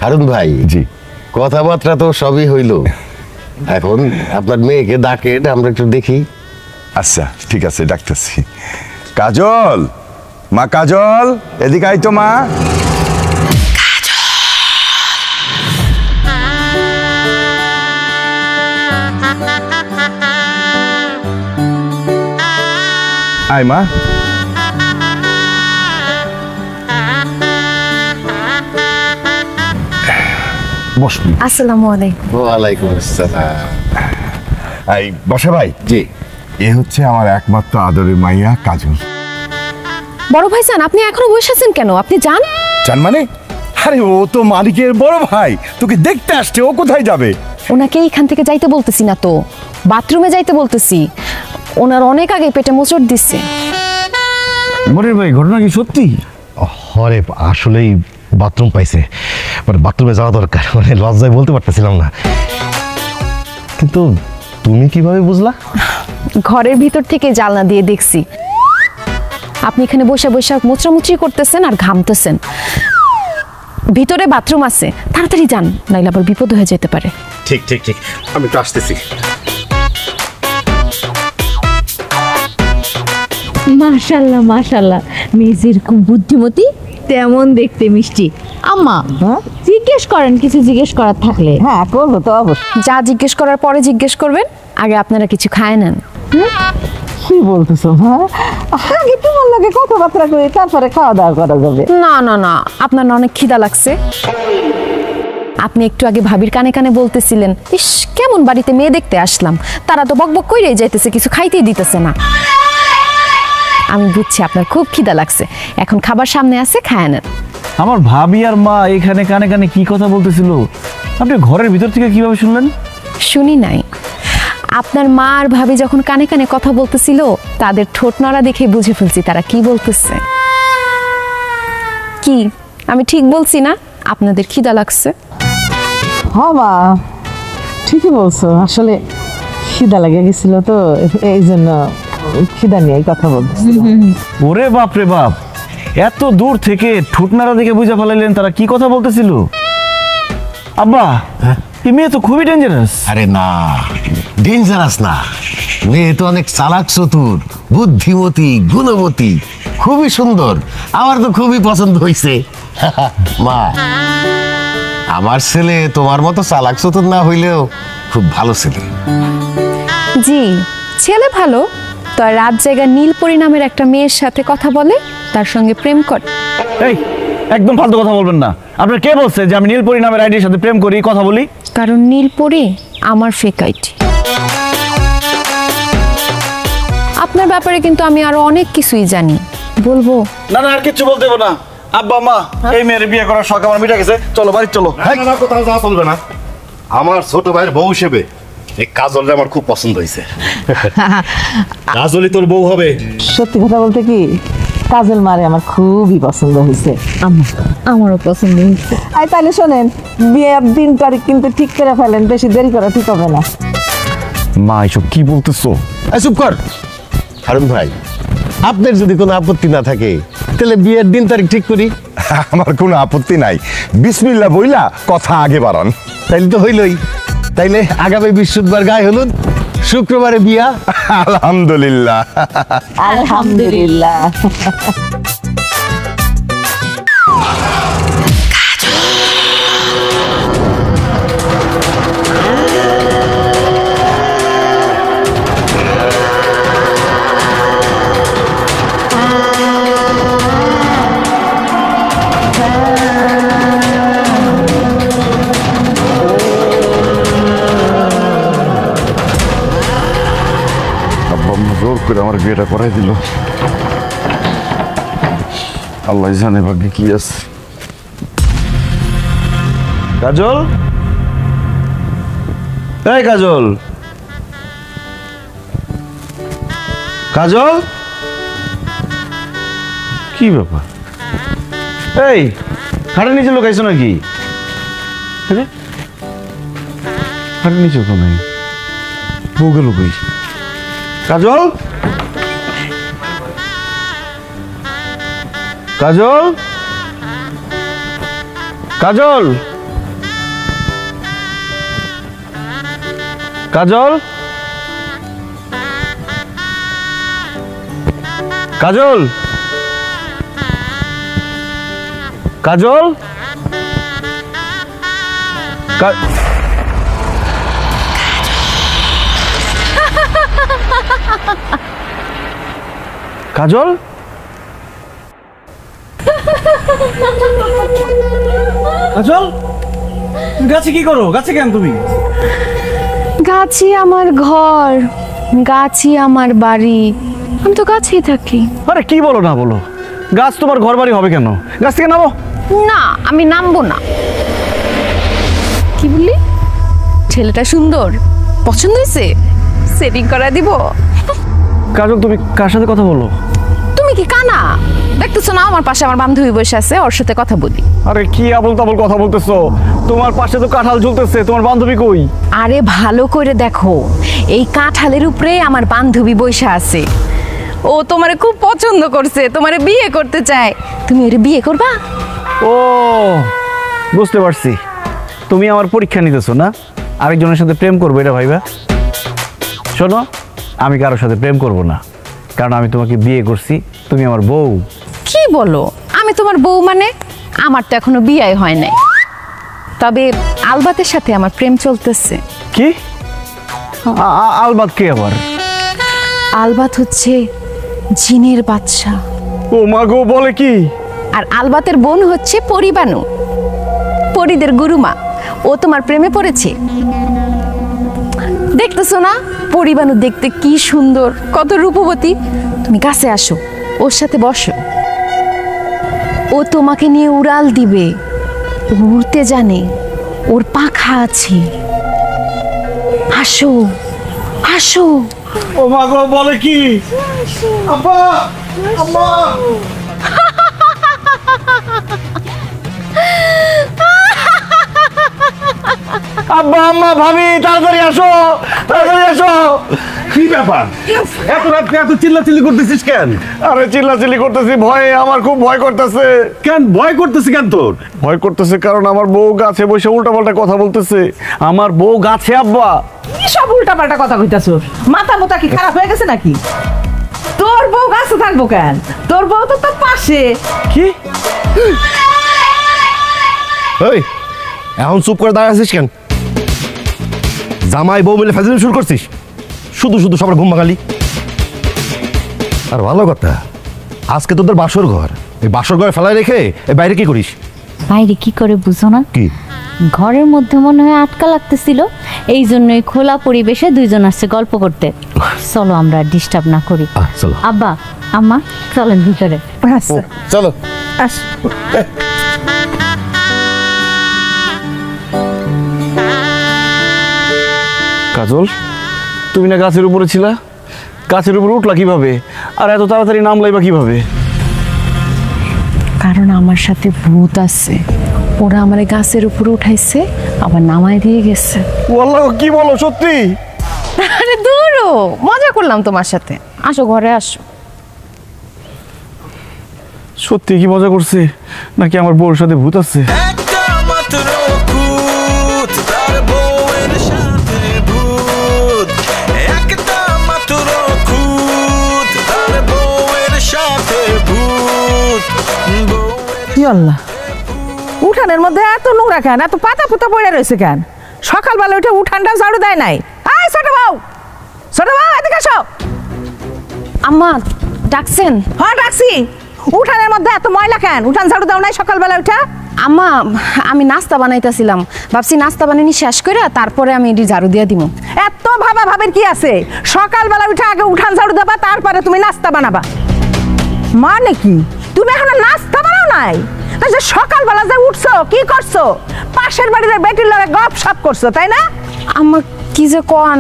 হারুন ভাই, জি কথাবার্তা তো সবই হইল, এখন আপনার মেয়েকে ডাকেন, আমরা একটু দেখি। আচ্ছা ঠিক আছে, ডাকতেছি। কাজল, মা কাজল, এদিকে আই তো মা। আয় মা। বসবি। আসসালামু আলাইকুম। ওয়ালাইকুম আসসালাম। আই বসে ভাই। জি। এ হচ্ছে আমার একমাত্র আদরের মাইয়া কাজল। বড় ভাইজান, আপনি এখনো বসে আছেন কেন? আপনি যান। জান মানে? আরে ও তো মালিকের বড় ভাই, তোকে দেখতে আসছে, ও কোথায় যাবে? ওনাকে এইখান থেকে যাইতে বলতেছি না তো, বাথরুমে যাইতে বলতেছি। ওনার অনেক আগে পেটে মোচড় দিচ্ছে। মনির ভাই, ঘটনা কি সত্যি? হরে আসলেই বাথরুম পাইছে, মানে বাথরুমে যাওয়া দরকার, মানে লজ্জায় বলতে পারতেছিলাম না। কিন্তু তুমি কিভাবে বুঝলা? ঘরের ভিতর থেকে জানলা দিয়ে দেখছি আপনি এখানে বসে বসে মোচড়ামুচড়ি করতেছেন আর ঘামতেছেন। ভিতরে বাথরুম আছে, তাড়াতাড়ি যান, নাইলে আবার বিপদ হয়ে যেতে পারে। ঠিক ঠিক ঠিক, আমি তো আসতেছি। মাশাল্লাহ মাশাল্লাহ, মেয়ে যেরকম বুদ্ধিমতী তেমন দেখতে মিষ্টি। আম্মা জিজ্ঞেস করেন, কিছু জিজ্ঞেস করার থাকলে। হ্যাঁ করবো তো অবশ্যই। যা জিজ্ঞেস করার পরে জিজ্ঞেস করবেন, আগে আপনারা কিছু খায় নেন। কি বলতেছো? হ্যাঁ আগে তোমার লগে কথাবার্তা করি, তারপরে খাওয়া দাওয়া করা যাবে। না না না, আপনার না অনেক খিদা লাগছে? আপনি একটু আগে ভাবির কানে কানে বলতেছিলেন, ইস কেমন বাড়িতে মেয়ে দেখতে আসলাম, তারা তো বকবক কইরেই যাইতেছে, কিছু খাইতেই দিতেছে না। আমি বুঝছি আপনার খুব খিদা লাগছে, এখন খাবার সামনে আছে, খায় নেন। আমার ভাবি আর মা এখানে কানে কানে কি কথা বলতেছিল, আপনি ঘরের ভিতর থেকে কিভাবে শুনলেন? শুনি নাই। আপনার মা আর ভাবি যখন কানে কানে কথা বলতেছিল, তাদের ঠোঁট নড়া দেখে বুঝে ফেলছি তারা কি বলতেছে। কি আমি ঠিক বলছি না? আপনাদের খিদা লাগছে? হ্যাঁ মা ঠিকই বলছো, আসলে খিদা লেগে গেছিল তো, এই জন্য খিদা নিয়ে কথা বলতেছি। ওরে বাপ রে বাপ, এত দূর থেকে ঠুটনারা দেখে বুঝে ফেলাইলেন তারা কি কথা বলতেছিল। আব্বা, এই মেয়ে তো খুবই ডেঞ্জারাস। আরে না, ডেঞ্জারাস না, মেয়ে তো অনেক চালাক, চতুর, বুদ্ধিমতী, গুণবতী, খুবই সুন্দর। আমার তো খুবই পছন্দ হয়েছে। মা, আমার ছেলে তোমার মতো চালাক চতুর না হইলেও খুব ভালো ছেলে। জি, ছেলে ভালো, তো রাত জায়গা নীলপরি নামের একটা মেয়ের সাথে কথা বলে, তার সঙ্গে প্রেম করে। এই একদম ফালতু কথা বলবেন না। আপনার কে বলছে যে আমি নীলপরি নামের আইডির সাথে প্রেম করি, কথা বলি? কারণ নীলপরি আমার ফেক আইডি। আপনার ব্যাপারে কিন্তু আমি আরো অনেক কিছুই জানি, বলবো? না না, আর কিছু বলতে হবে না। আব্বা মা, এই মেয়ের বিয়ে করার শখ আমার মিটা গেছে, চলো বাড়ি চলো। না কোথাও যাওয়া চলবে না। আমার ছোট ভাইয়ের বউ হিসেবে এই কাজলটা আমার খুব পছন্দ হয়েছে। কাজলই তোর বউ হবে। সত্যি কথা বলতে কি, কাজল মারে আমার খুবই পছন্দ হয়েছে। আমারও পছন্দ হয়েছে। আর তাহলে শোনেন, বিয়ের দিন তারিখ কিন্তু ঠিক করে ফেলেন, বেশি দেরি করা ঠিক হবে না। মা এসব কি বলতেছো? চুপ কর হারুন ভাই, আপনার যদি কোনো আপত্তি না থাকে তাহলে বিয়ের দিন তারিখ ঠিক করি। আমার কোনো আপত্তি নাই, বিসমিল্লাহ বইলা কথা আগে বাড়ান। তাইলে তো হইলই। তাইলে আগামী বৃহস্পতিবার গায়ে হলুদ, শুক্রবারে বিয়া। আলহামদুলিল্লাহ। আলহামদুলিল্লাহ। জোর করে আমার বিয়েটা করাই দিল। আল্লাহ জানে ভাগ্যে কি আছে। কাজল, এই কাজল, কাজল, কি ব্যাপার? এই খাটের নিচে লুকাইছো নাকি? খাটের নিচে তো নাই, বউকে লুকাই। কাজল, কাজল, কাজল, কাজল, কাজল, কাজল, কাজল, কাজল, গাছে কি করো? গাছে কেন তুমি? গাছই আমার ঘর, গাছই আমার বাড়ি, আমি তো গাছেই থাকি। আরে কি বলো না বলো, গাছ তোমার ঘর বাড়ি হবে কেন? গাছ থেকে নামো। না, আমি নামবো না। কি বললি? ছেলেটা সুন্দর, পছন্দ হয়েছে? সেটিং করা দিব। কাজল, তুমি কার সাথে কথা বলো? তুমি কি কানা দেখতেছো না? আমার পাশে আমার বান্ধবী বসে আছে, ওর সাথে কথা বলি। আরে কি আবল তাবল কথা বলতেছো? তোমার পাশে তো কাঁঠাল ঝুলতেছে, তোমার বান্ধবী কই? আরে ভালো করে দেখো, এই কাঁঠালের উপরে আমার বান্ধবী বসে আছে। ও তোমারে খুব পছন্দ করছে, তোমারে বিয়ে করতে চায়। তুমি ওরে বিয়ে করবা? ও বুঝতে পারছি, তুমি আমার পরীক্ষা নিতেছো না, আরেকজনের সাথে প্রেম করবো এটা ভাইবা। শোনো, আমি কারোর সাথে প্রেম করব না, কারণ আমি তোমাকে বিয়ে করছি, তুমি আমার বউ। কি বলো? আমি তোমার বউ মানে? আমার তো এখনো বিয়ে হয় নাই, তবে আলবাতের সাথে আমার প্রেম চলতেছে। কি? আলবাত কে আবার? আলবাত হচ্ছে জিনের বাদশা, ও মা গো, বলে কি? আর আলবাতের বোন হচ্ছে পরিবানু, পরিদের গুরুমা। ও তোমার প্রেমে পড়েছে। দেখতেছো না পরিবানু দেখতে কি সুন্দর, কত রূপবতী। তুমি কাছে আসো, ওর সাথে বসো, ও তোমাকে নিয়ে উড়াল দিবে। ও উড়তে জানে, ওর পাখা আছে। আসো আসো। ও মা গো, বলে কি? আব্বা, আম্মা। আব্বা, আম্মা, ভাবি, তাড়াতাড়ি আসো, তাড়াতাড়ি আসো। কি ব্যাপার? এত রাত্রে এত চিল্লাচিল্লি করতেছিস কেন? আরে চিল্লাচিল্লি করতেছি ভয়ে, আমার খুব ভয় করতেছে। কেন ভয় করতেছিস কেন তোর? ভয় করতেছে কারণ আমার বউ গাছে বসে উল্টাপাল্টা কথা বলতেছে। আমার বউ গাছে আব্বা। কি সব উল্টাপাল্টা কথা কইতাছ? মাথা মোতা কি খারাপ হয়ে গেছে নাকি? তোর বউ গাছে থাকবো কেন? তোর বউ তো তোর পাশে। কি? এই, এখন চুপ করে দাঁড়িয়ে আছিস কেন? জামাই বউ মিলে ফাজলামি শুরু করছিস? শুধু শুধু সবার ঘুম ভাঙালি। আর ভালো কথা, আজকে তোদের বাসর ঘর, এই বাসর ঘরে ফেলায় রেখে এই বাইরে কি করিস? বাইরে কি করে বুঝো না? কি? ঘরের মধ্যে মনে হয় আটকা লাগতেছিল, এই জন্যই খোলা পরিবেশে দুইজন আসছে গল্প করতে। চলো আমরা ডিস্টার্ব না করি। চলো। আব্বা, আম্মা, চলেন ভিতরে। আচ্ছা চলো। আস। কাজল, তুমি না গাছের উপরে ছিলা? গাছের উপরে উঠলা কিভাবে? আর এত তাড়াতাড়ি নামলাই বা কিভাবে? কারণ আমার সাথে ভূত আছে, ওরা আমার গাছের উপরে উঠাইছে, আবার নামায় দিয়ে গেছে। ওয়াল্লাহ, কি বলো সত্যি? আরে দূরও, মজা করলাম তোমার সাথে। আসো ঘরে আসো। সত্যি কি মজা করছে নাকি আমার বউর সাথে ভূত আছে? একটা মাত্র ভূত, তার বউয়ের সাথে ভূত। একটা মাত্র ভূত, তার বউয়ের সাথে ভূত। কি আল্লাহ, উঠানের মধ্যে এত নোংরা কেন? এত পাতা পুতা পড়ে রয়েছে কেন? সকালবেলা উঠে উঠানটা ঝাড়ু দেয় নাই? আয় ছোট বউ, ছোট বউ এদিকে আসো। আম্মা ডাকছেন? হ্যাঁ ডাকছি। উঠানের মধ্যে এত ময়লা কেন? উঠান ঝাড়ু দাও নাই সকালবেলা উঠা? আম্মা, আমি নাস্তা বানাইতেছিলাম, ভাবছি নাস্তা বানানি শেষ করে তারপরে আমি এটি ঝাড়ু দিয়ে দিব। এত ভাবা ভাবের কি আছে? সকালবেলা উঠে আগে উঠান ঝাড়ু দেবা, তারপরে তুমি নাস্তা বানাবা। মানে কি তুমি এখন নাস্তা বানাও নাই? যে সকালবেলা যে উঠছো কি করছো? পাশের বাড়ির বেটির লগে গপ সপ করছো, তাই না? আম্মা কি যে কন,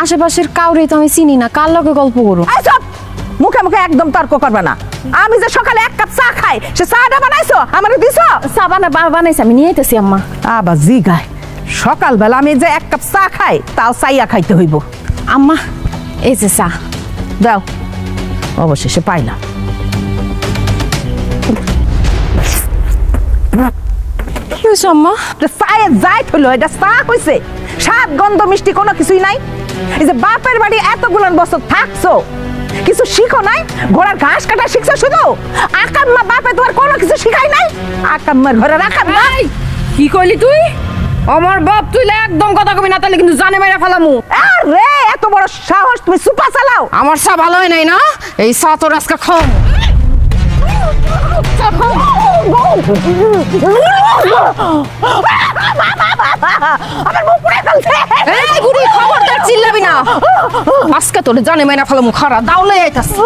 আশেপাশের কাউরে তো আমি চিনি না, কার লগে গল্প করো? এই চুপ! মুখে মুখে একদম তর্ক করবে না। আমি যে সকালে এক কাপ চা খাই, সে চাটা বানাইছো আমারে দিছো? চা বানাইছে, আমি নিয়ে আইতেছি আম্মা। আবার জি গায়, সকালবেলা আমি যে এক কাপ চা খাই তাও চাইয়া খাইতে হইব। আম্মা এই যে চা দাও। অবশেষে পাইলাম। হয়েছে আম্মা? চায়ে যাই হলো, এটা চা হইছে? স্বাদ গন্ধ মিষ্টি কোনো কিছুই নাই। এই যে বাপের বাড়ি এতগুলো বছর থাকছো, কিছু শিখো নাই? ঘোড়ার ঘাস কাটা শিখছো শুধু? আকাম্মা বাপে তোমার কোনো কিছু শিখাই নাই? আকাম্মার ঘরে আকাম্মা। কি কইলি তুই? আমার বাপ তুই একদম কথা কবি না, তাহলে কিন্তু জানে মাইরা ফেলামু। আরে এত বড় সাহস, তুমি সুপা চালাও? আমার চা ভালো হয় নাই না, এই চা তোর আজকে খাও। আমার মুখ পুড়ে ফেলছে। এই বুড়ি, খবরদার চিল্লাবি না, আজকে তোর জানে মাইরা ফেলামু। খারা দাউলে আইতাছে।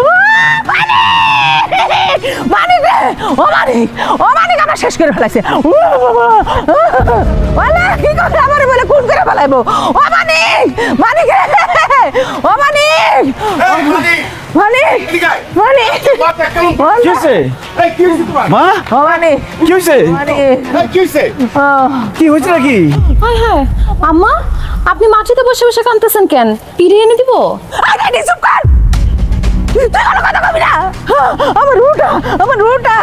মানিক রে, ও মানিক, ও মানিক আমার শেষ করে ফেলাইছে। কি করে আমার বলে খুন করে ফেলাইবো? ও মানিক, মানিক রে, ও মানিক, মানিক, মানিক, কি হয়েছে মা? ও মানিক, কি হয়েছে? কি হয়েছে নাকি? হায় হায়, আম্মা আপনি মাটিতে বসে বসে কাঁদতেছেন কেন? পিড়ে এনে দিব? আরে চুপ কর, তুই কোনো কথা কবি না। আমার রুটা, আমার রুটা।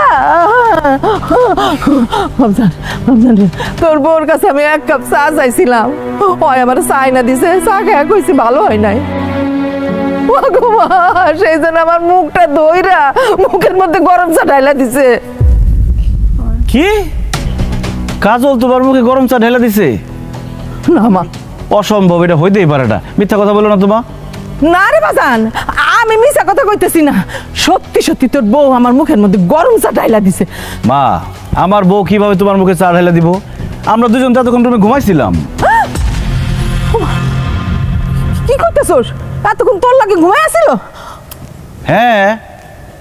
রমজান, রমজান রে, তোর বউর কাছে আমি এক কাপ চা চাইছিলাম, হয় আমার চাই না দিছে, চা খেয়ে কইছি ভালো হয় নাই। সেই জন্য আমার মুখটা ধইরা মুখের মধ্যে গরম চা ঢাইলা দিছে। কি কাজল তোমার মুখে গরম চা ঢেলে দিছে? না মা, অসম্ভব, এটা হইতেই পারে না। মিথ্যা কথা বলো না তোমা। না রে বাজান, আমি মিছা কথা কইতেছি না, সত্যি সত্যি তোর বউ আমার মুখের মধ্যে গরম চা ঢাইলা দিছে। মা, আমার বউ কিভাবে তোমার মুখে চা ঢেলে দিব? আমরা দুজন তো এতক্ষণ রুমে ঘুমাইছিলাম। কি করতেছস? এতক্ষণ তোর লাগে ঘুমাই আসিল? হ্যাঁ,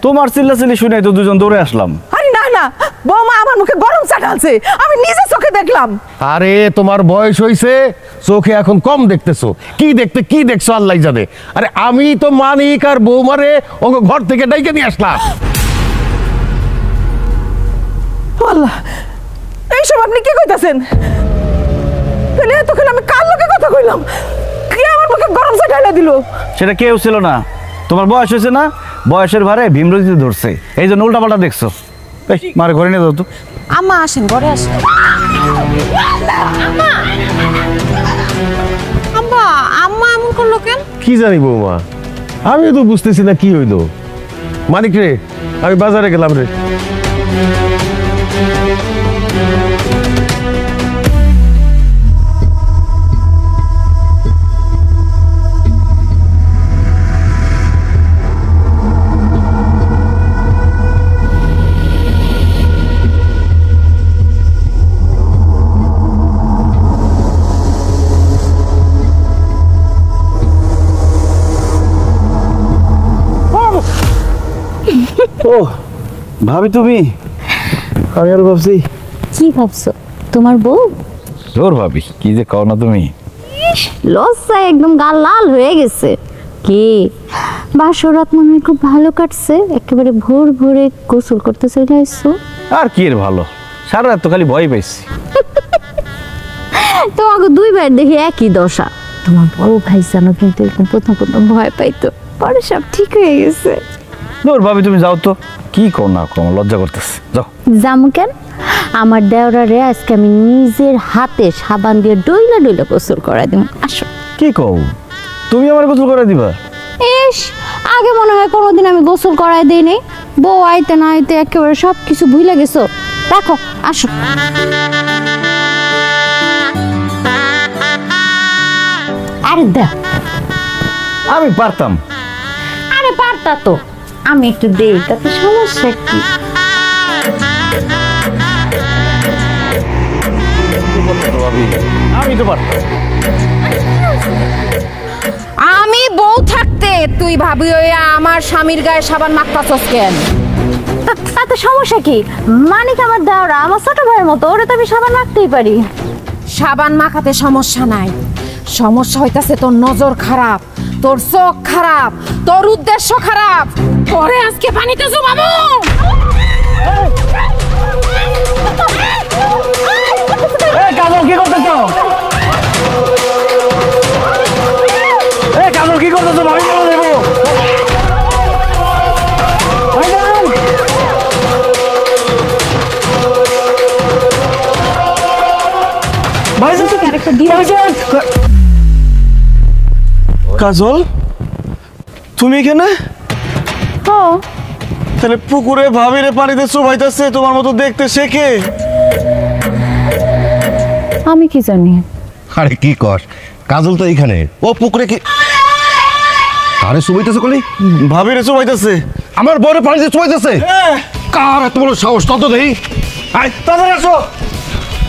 তোমার চিল্লাচিল্লি শুনে তো দুজন দৌড়ে আসলাম। আরে না না, বৌমা আমার মুখে গরম চা ঢালছে, আমি নিজে চোখে দেখলাম। আরে তোমার বয়স হইছে, চোখে এখন কম দেখতেছো। কি দেখছো আল্লাহ জানে। আরে আমি তো মানিক আর বৌমারে ওকে ঘর থেকে ডাইকে নিয়ে আসলাম। আল্লাহ, এইসব আপনি কি কইতাছেন? তাহলে এতক্ষণ আমি কার লোকে কথা কইলাম? কে আমার মুখে গরম চা ঢাইলা দিল? সেটা কেউ ছিল না, তোমার বয়স হয়েছে না, বয়সের ভারে ভীমরতিতে ধরছে, এই জন্য উল্টাপাল্টা দেখছো। এই মারে ঘরে নিয়ে যাও তো। আম্মা আসেন, ঘরে আসেন। আম্মা, আম্মা এমন করলো কেন? কি জানি বৌমা, আমিও তো বুঝতেছি না কি হইলো। মানিক রে, আমি বাজারে গেলাম রে। ও ভাবি তুমি? আমি আর ভাবছি। কি ভাবছো? তোমার বউ? জোর ভাবি, কি যে কও না তুমি। লজ্জায় একদম গাল লাল হয়ে গেছে। কি বাসরাত মনে হয় খুব ভালো কাটছে, একেবারে ভোর ভোরে গোসল করতে চলে আসছো। আর কি এর ভালো, সারা রাত তো খালি ভয় পাইছি। তোমাকে দুইবার দেখি একই দশা। তোমার বড় ভাই জানো কিন্তু এরকম প্রথম প্রথম ভয় পাইতো, পরে সব ঠিক হয়ে গেছে। জোর ভাবি তুমি যাও তো, কি কও না কও, আমার লজ্জা করতেছে। যাও। যামু কেন? আমার দেওরারে আজকে আমি নিজের হাতে সাবান দিয়ে ডইলা ডইলা গোসল করাই দিব। আসো। কি কও, তুমি আমার গোসল করে দিবা? ইস, আগে মনে হয় কোনোদিন আমি গোসল করাই দেই নাই। বউ আইতে না আইতে একেবারে সব কিছু ভুলে গেছো। দেখো, আসো। আরে দেখ, আমি পারতাম। আরে পারতা তো, আমি একটু দেই, তাতে সমস্যা কি? আমি তো পারতাম। আমি বউ থাকতে তুই ভাবি ওই আমার স্বামীর গায়ে সাবান মাখতাছস কেন? তাতে সমস্যা কি? মানিক আমার দেওরা, আমার ছোট ভাইয়ের মতো, ওরে তো আমি সাবান মাখতেই পারি। সাবান মাখাতে সমস্যা নাই, সমস্যা হইতাছে তোর নজর খারাপ, তোর চোখ খারাপ, তোর উদ্দেশ্য খারাপ। পরে আজকে পানিতে জমাবো। কাজল কি করতেছো? কাজল কি করতেছো? ভাবি বলে দেবো। কাজল তুমি এখানে? তাহলে পুকুরে ভাবিরে পানিতে চুবাইতেছে তোমার মতো দেখতে শেখে? আমি কি জানি? আরে কি কর, কাজল তো এইখানে, ও পুকুরে কি আরে চুবাইতেছে কলি? ভাবিরে চুবাইতেছে। আমার বড় পানিতে চুবাইতেছে? কার এত বড় সাহস? তত দেই, আয় তাড়াতাড়ি আসো।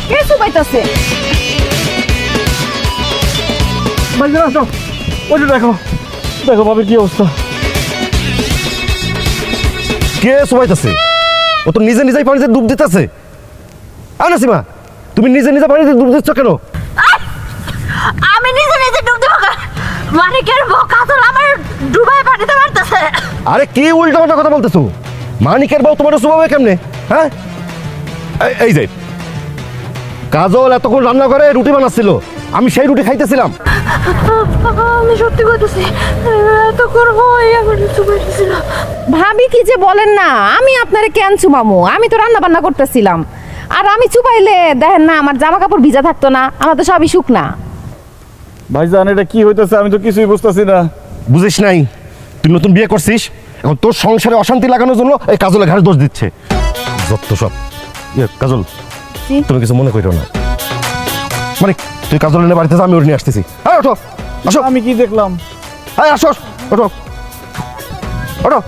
কে চুবাইতাছে? বাইরে আসো, ওই যে দেখো দেখো ভাবির কি অবস্থা। কে চুবাইতেছে? ও তো নিজে নিজেই পানিতে ডুব দিতেছে। আয় নাসিমা, তুমি নিজে নিজে পানিতে ডুব দিচ্ছ কেন? আমি নিজে নিজে ডুব দেবো মানিকের বউ কাজল আমার ডুবাই পানিতে মারতেছে। আরে কি উল্টা পাল্টা কথা বলতেছো? মানিকের বউ তোমার চুবাবে কেমনে? হ্যাঁ এই যে কাজল এতক্ষণ রান্না করে রুটি বানাচ্ছিল, আমি সেই রুটি খাইতেছিলাম। আমি সত্যি বলতেছি, এত করবো এখন চুবাইতেছিল। ভাবি কি যে বলেন না, আমি আপনারে কেন চুমামু? আমি তো রান্না বান্না করতেছিলাম। আর আমি চুপাইলে দেখেন না আমার জামা কাপড় ভিজা থাকতো না, আমার তো সবই শুকনা। ভাইজান এটা কি হইতেছে? আমি তো কিছুই বুঝতেছি না। বুঝিস নাই? তুই নতুন বিয়ে করছিস, এখন তোর সংসারে অশান্তি লাগানোর জন্য এই কাজলের ঘাড়ে দোষ দিচ্ছে। যত সব। কাজল, তুমি কিছু মনে করো না। মানে তুই কাজল এনে বাড়িতে যা, আমি ওর নিয়ে আসতেছি। হ্যাঁ ওঠো, আসো। আমি কি দেখলাম? হ্যাঁ আসো, ওঠো ওঠো।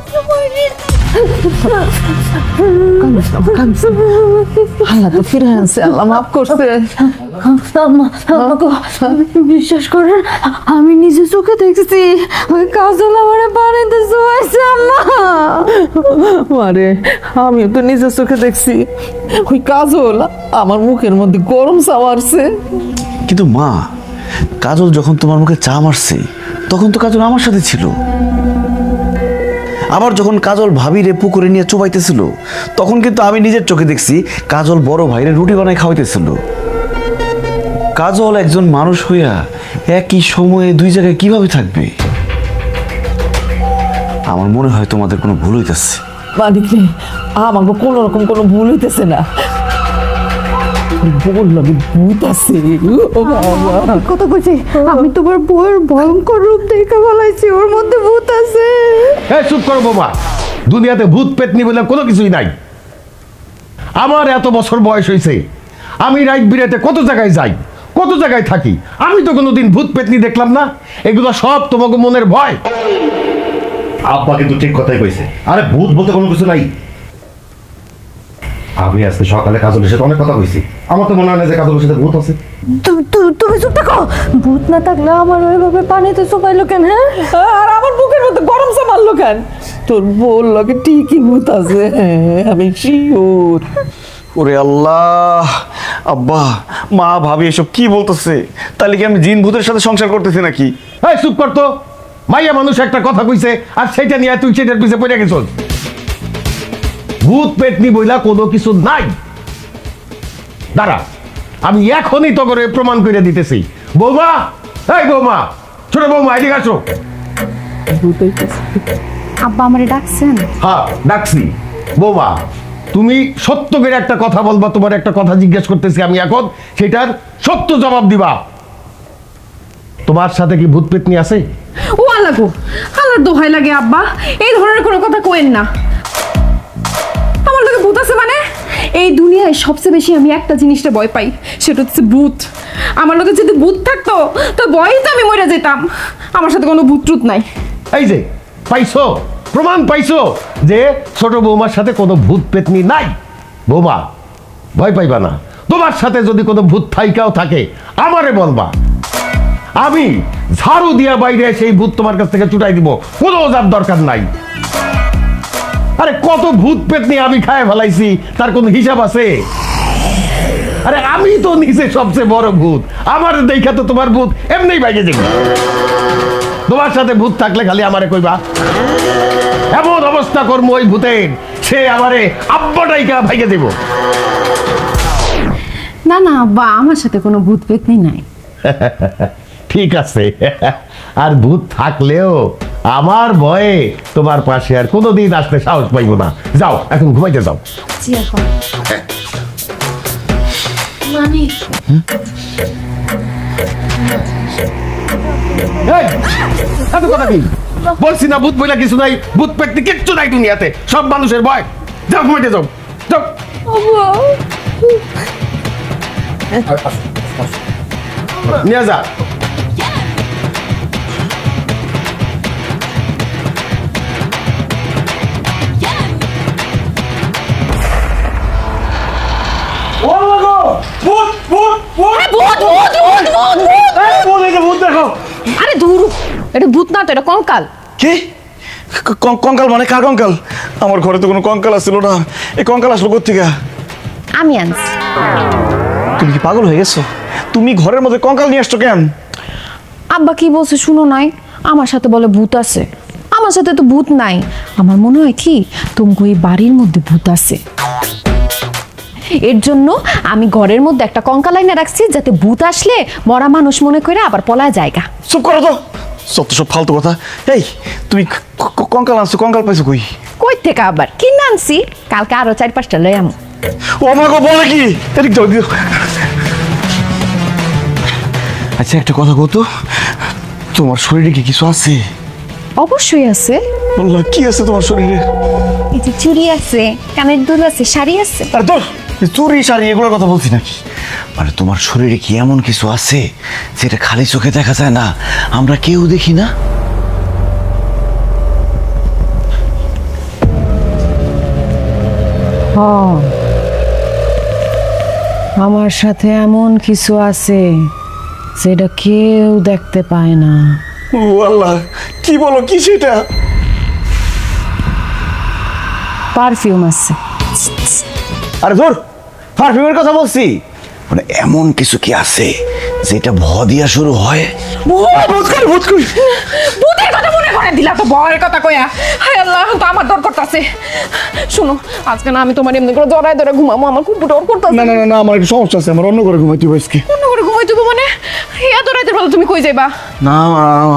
আল্লাহ তো ফিরে আনছে, আল্লাহ মাফ করছে। বিশ্বাস করেন আমি নিজে চোখে দেখছি ওই কাজল আমার বাড়িতে চুয়াইছে। আম্মা মারে, আমিও তো নিজের চোখে দেখছি ওই কাজল আমার মুখের মধ্যে গরম চাওয়ারছে। কিন্তু মা, কাজল যখন তোমার মুখে চা মারছে তখন তো কাজল আমার সাথে ছিল। আবার যখন কাজল ভাবিরে পুকুরে নিয়ে চুবাইতেছিল তখন কিন্তু আমি নিজের চোখে দেখছি কাজল বড় ভাইরে রুটি বানাই খাওয়াইতেছিল। কাজল একজন মানুষ হইয়া একই সময়ে দুই জায়গায় কিভাবে থাকবে? আমার মনে হয় তোমাদের কোনো ভুল হইতেছে। মানিক রে, আমাকে কোন রকম কোনো ভুল হইতেছে না। বললাম ভূত আছে। কথা কইছি, আমি তোমার বউয়ের ভয়ঙ্কর রূপ দেখে বলাইছি, ওর মধ্যে ভূত আছে। এই চুপ করো বাবা, দুনিয়াতে ভূত পেতনি বলে কোনো কিছুই নাই। আমার এত বছর বয়স হয়েছে, আমি রাত বিরাতে কত জায়গায় যাই, কত জায়গায় থাকি, আমি তো কোনোদিন ভূত পেতনি দেখলাম না। এগুলো সব তোমাকে মনের ভয়। আব্বা কিন্তু ঠিক কথাই কইছে। আরে ভূত বলতে কোনো কিছু নাই। আমি আজকে সকালে কাজলের সাথে অনেক কথা কইছি, আমার তো মনে হয় না যে কাজলের সাথে ভূত আছে। তুমি চুপ থাকো। ভূত না থাকলে আমার ওইভাবে পানিতে চুপাইলো কেন? হ্যাঁ, আর আমার বুকের মধ্যে গরম চা মারলো কেন? তোর বল লাগে ঠিকই ভূত আছে, আমি শিওর। ওরে আল্লাহ, আব্বা মা ভাবি এসব কি বলতেছে? তাহলে কি আমি জিন ভূতের সাথে সংসার করতেছি নাকি? এই চুপ করতো, মাইয়া মানুষ একটা কথা কইছে আর সেটা নিয়ে তুই সেটার পিছে পড়ে গেছস। ভূত পেতনি বইলা কোনো কিছু নাই। দাঁড়া, আমি এখনই তো করে প্রমাণ করে দিতেছি। বৌমা, এই বৌমা, ছোট বৌমা এদিকে আসো। আব্বা আমারে ডাকছেন? হ্যাঁ ডাকছি। বৌমা, তুমি সত্য করে একটা কথা বলবা। তোমার একটা কথা জিজ্ঞেস করতেছি আমি এখন, সেটার সত্য জবাব দিবা। তোমার সাথে কি ভূত পেতনি আছে? ও আল্লাহ গো, আল্লাহর দোহাই লাগে আব্বা, এই ধরনের কোনো কথা কোয়েন না। আমার লোকে ভূত আছে মানে? এই দুনিয়ায় সবচেয়ে বেশি আমি একটা জিনিসটা ভয় পাই, সেটা হচ্ছে ভূত। আমার লোকে যদি ভূত থাকতো তো ভয়ই তো আমি মরে যেতাম। আমার সাথে কোনো ভূত ট্রুত নাই। এই যে পাইছো, প্রমাণ পাইছো যে ছোট বৌমার সাথে কোনো ভূত পেতনি নাই। বৌমা ভয় পাইবা না, তোমার সাথে যদি কোনো ভূত থাইকাও থাকে আমারে বলবা, আমি ঝাড়ু দিয়া বাইরে সেই ভূত তোমার কাছ থেকে ছুটাই দিব, কোনো ওজার দরকার নাই। আরে কত ভূত পেতনি আমি খায় ফেলাইছি, তার কোনো হিসাব আছে? আরে আমি তো নিজে সবচেয়ে বড় ভূত, আমার দেখা তো তোমার ভূত এমনিই বাইরে যাবে। তোমার সাথে ভূত থাকলে খালি আমারে কইবা, এমন অবস্থা করবো ওই ভূতের, সে আমারে আব্বাটাইকা ভাইগে দেব। না না আব্বা, আমার সাথে কোনো ভূত পেতনি নাই। ঠিক আছে, আর ভূত থাকলেও আমার ভয়ে তোমার পাশে আর কোনোদিন আসতে সাহস পাইব না। যাও এখন ঘুমাইতে যাও। এত কথা কি বলছি না, ভূত বইলা কিছু নাই, ভূত পেটে কিচ্ছু নাই দুনিয়াতে, সব মানুষের ভয়। যাও ঘুমাইতে যাও, যাও। নিয়ে যা। আরে ধুর, এটা ভূত না তো, এটা কঙ্কাল। কি কঙ্কাল মানে কার কঙ্কাল? আমার ঘরে তো কোনো কঙ্কাল আসছিল না, এই কঙ্কাল আসলো কোত্থেকে? আমি আনছি। তুমি কি পাগল হয়ে গেছো? তুমি ঘরের মধ্যে কঙ্কাল নিয়ে আসছো কেন? আব্বা কি বলছে শুনো নাই, আমার সাথে বলে ভূত আছে। আমার সাথে তো ভূত নাই, আমার মনে হয় কি তুমি এই বাড়ির মধ্যে ভূত আছে। এর জন্য আমি ঘরের মধ্যে একটা কঙ্কাল আইনা রাখছি, যাতে ভূত আসলে মরা মানুষ মনে করে আবার পলায় জায়গা। চুপ করো তো, সব ফালতু কথা। এই তুমি কঙ্কাল আনছো, কঙ্কাল পাইছো কই? কই থেকে আবার কি আনছি, কালকে আরো 4-5টা লই আমু। ও মা গো, বলে কি? এদিক যাও। আচ্ছা একটা কথা কও তো, তোমার শরীরে কি কিছু আছে? অবশ্যই আছে। বললা কি আছে তোমার শরীরে? এই যে চুড়ি আছে, কানের দুল আছে, শাড়ি আছে। আরে তোর চুরি শাড়ি এগুলোর কথা বলছি নাকি? মানে তোমার শরীরে কি এমন কিছু আছে যেটা খালি চোখে দেখা যায় না, আমরা কেউ দেখি না? আমার সাথে এমন কিছু আছে যেটা কেউ দেখতে পায় না। ও আল্লাহ, কি বলো, কি সেটা? পারফিউম আছে। আরে ধর, পারফিউমের কথা বলছি। মানে এমন কিছু কি আছে যেটা ভ দিয়া শুরু হয়? ভূতের কথা মনে করে দিলা তো, ভয়ের কথা কইয়া। হায় আল্লাহ, তো আমার ডর করতেছে। শুনো, আজকে না আমি তোমার এমনি করে জড়ায় ধরে ঘুমাবো, আমার খুব ডর করতেছে। না না না, আমার একটু সমস্যা আছে, আমার অন্য করে ঘুমাইতে হবে আজকে। অন্য করে ঘুমাইতে হবে মানে? এত রাতের বেলা তুমি কই যাইবা? না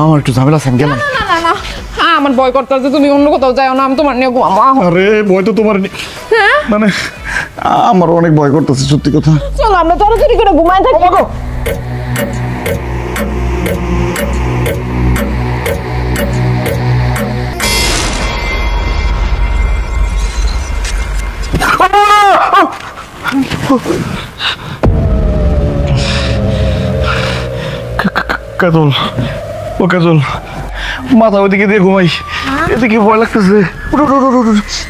আমার একটু ঝামেলা আছে, আমি গেলাম। না না না না, আমার ভয় করতেছে, তুমি অন্য কোথাও যাও না, আমি তোমার নিয়ে ঘুমাবো। আরে ভয় তো তোমার, মানে আমার অনেক ভয় করতেছে, সত্যি কথা। চলো আমরা তাড়াতাড়ি করে ঘুমাই থাকি। কাজল, ও কাজল, মাথা ওইদিকে দিয়ে ঘুমাই, এদিকে ভয় লাগতেছে।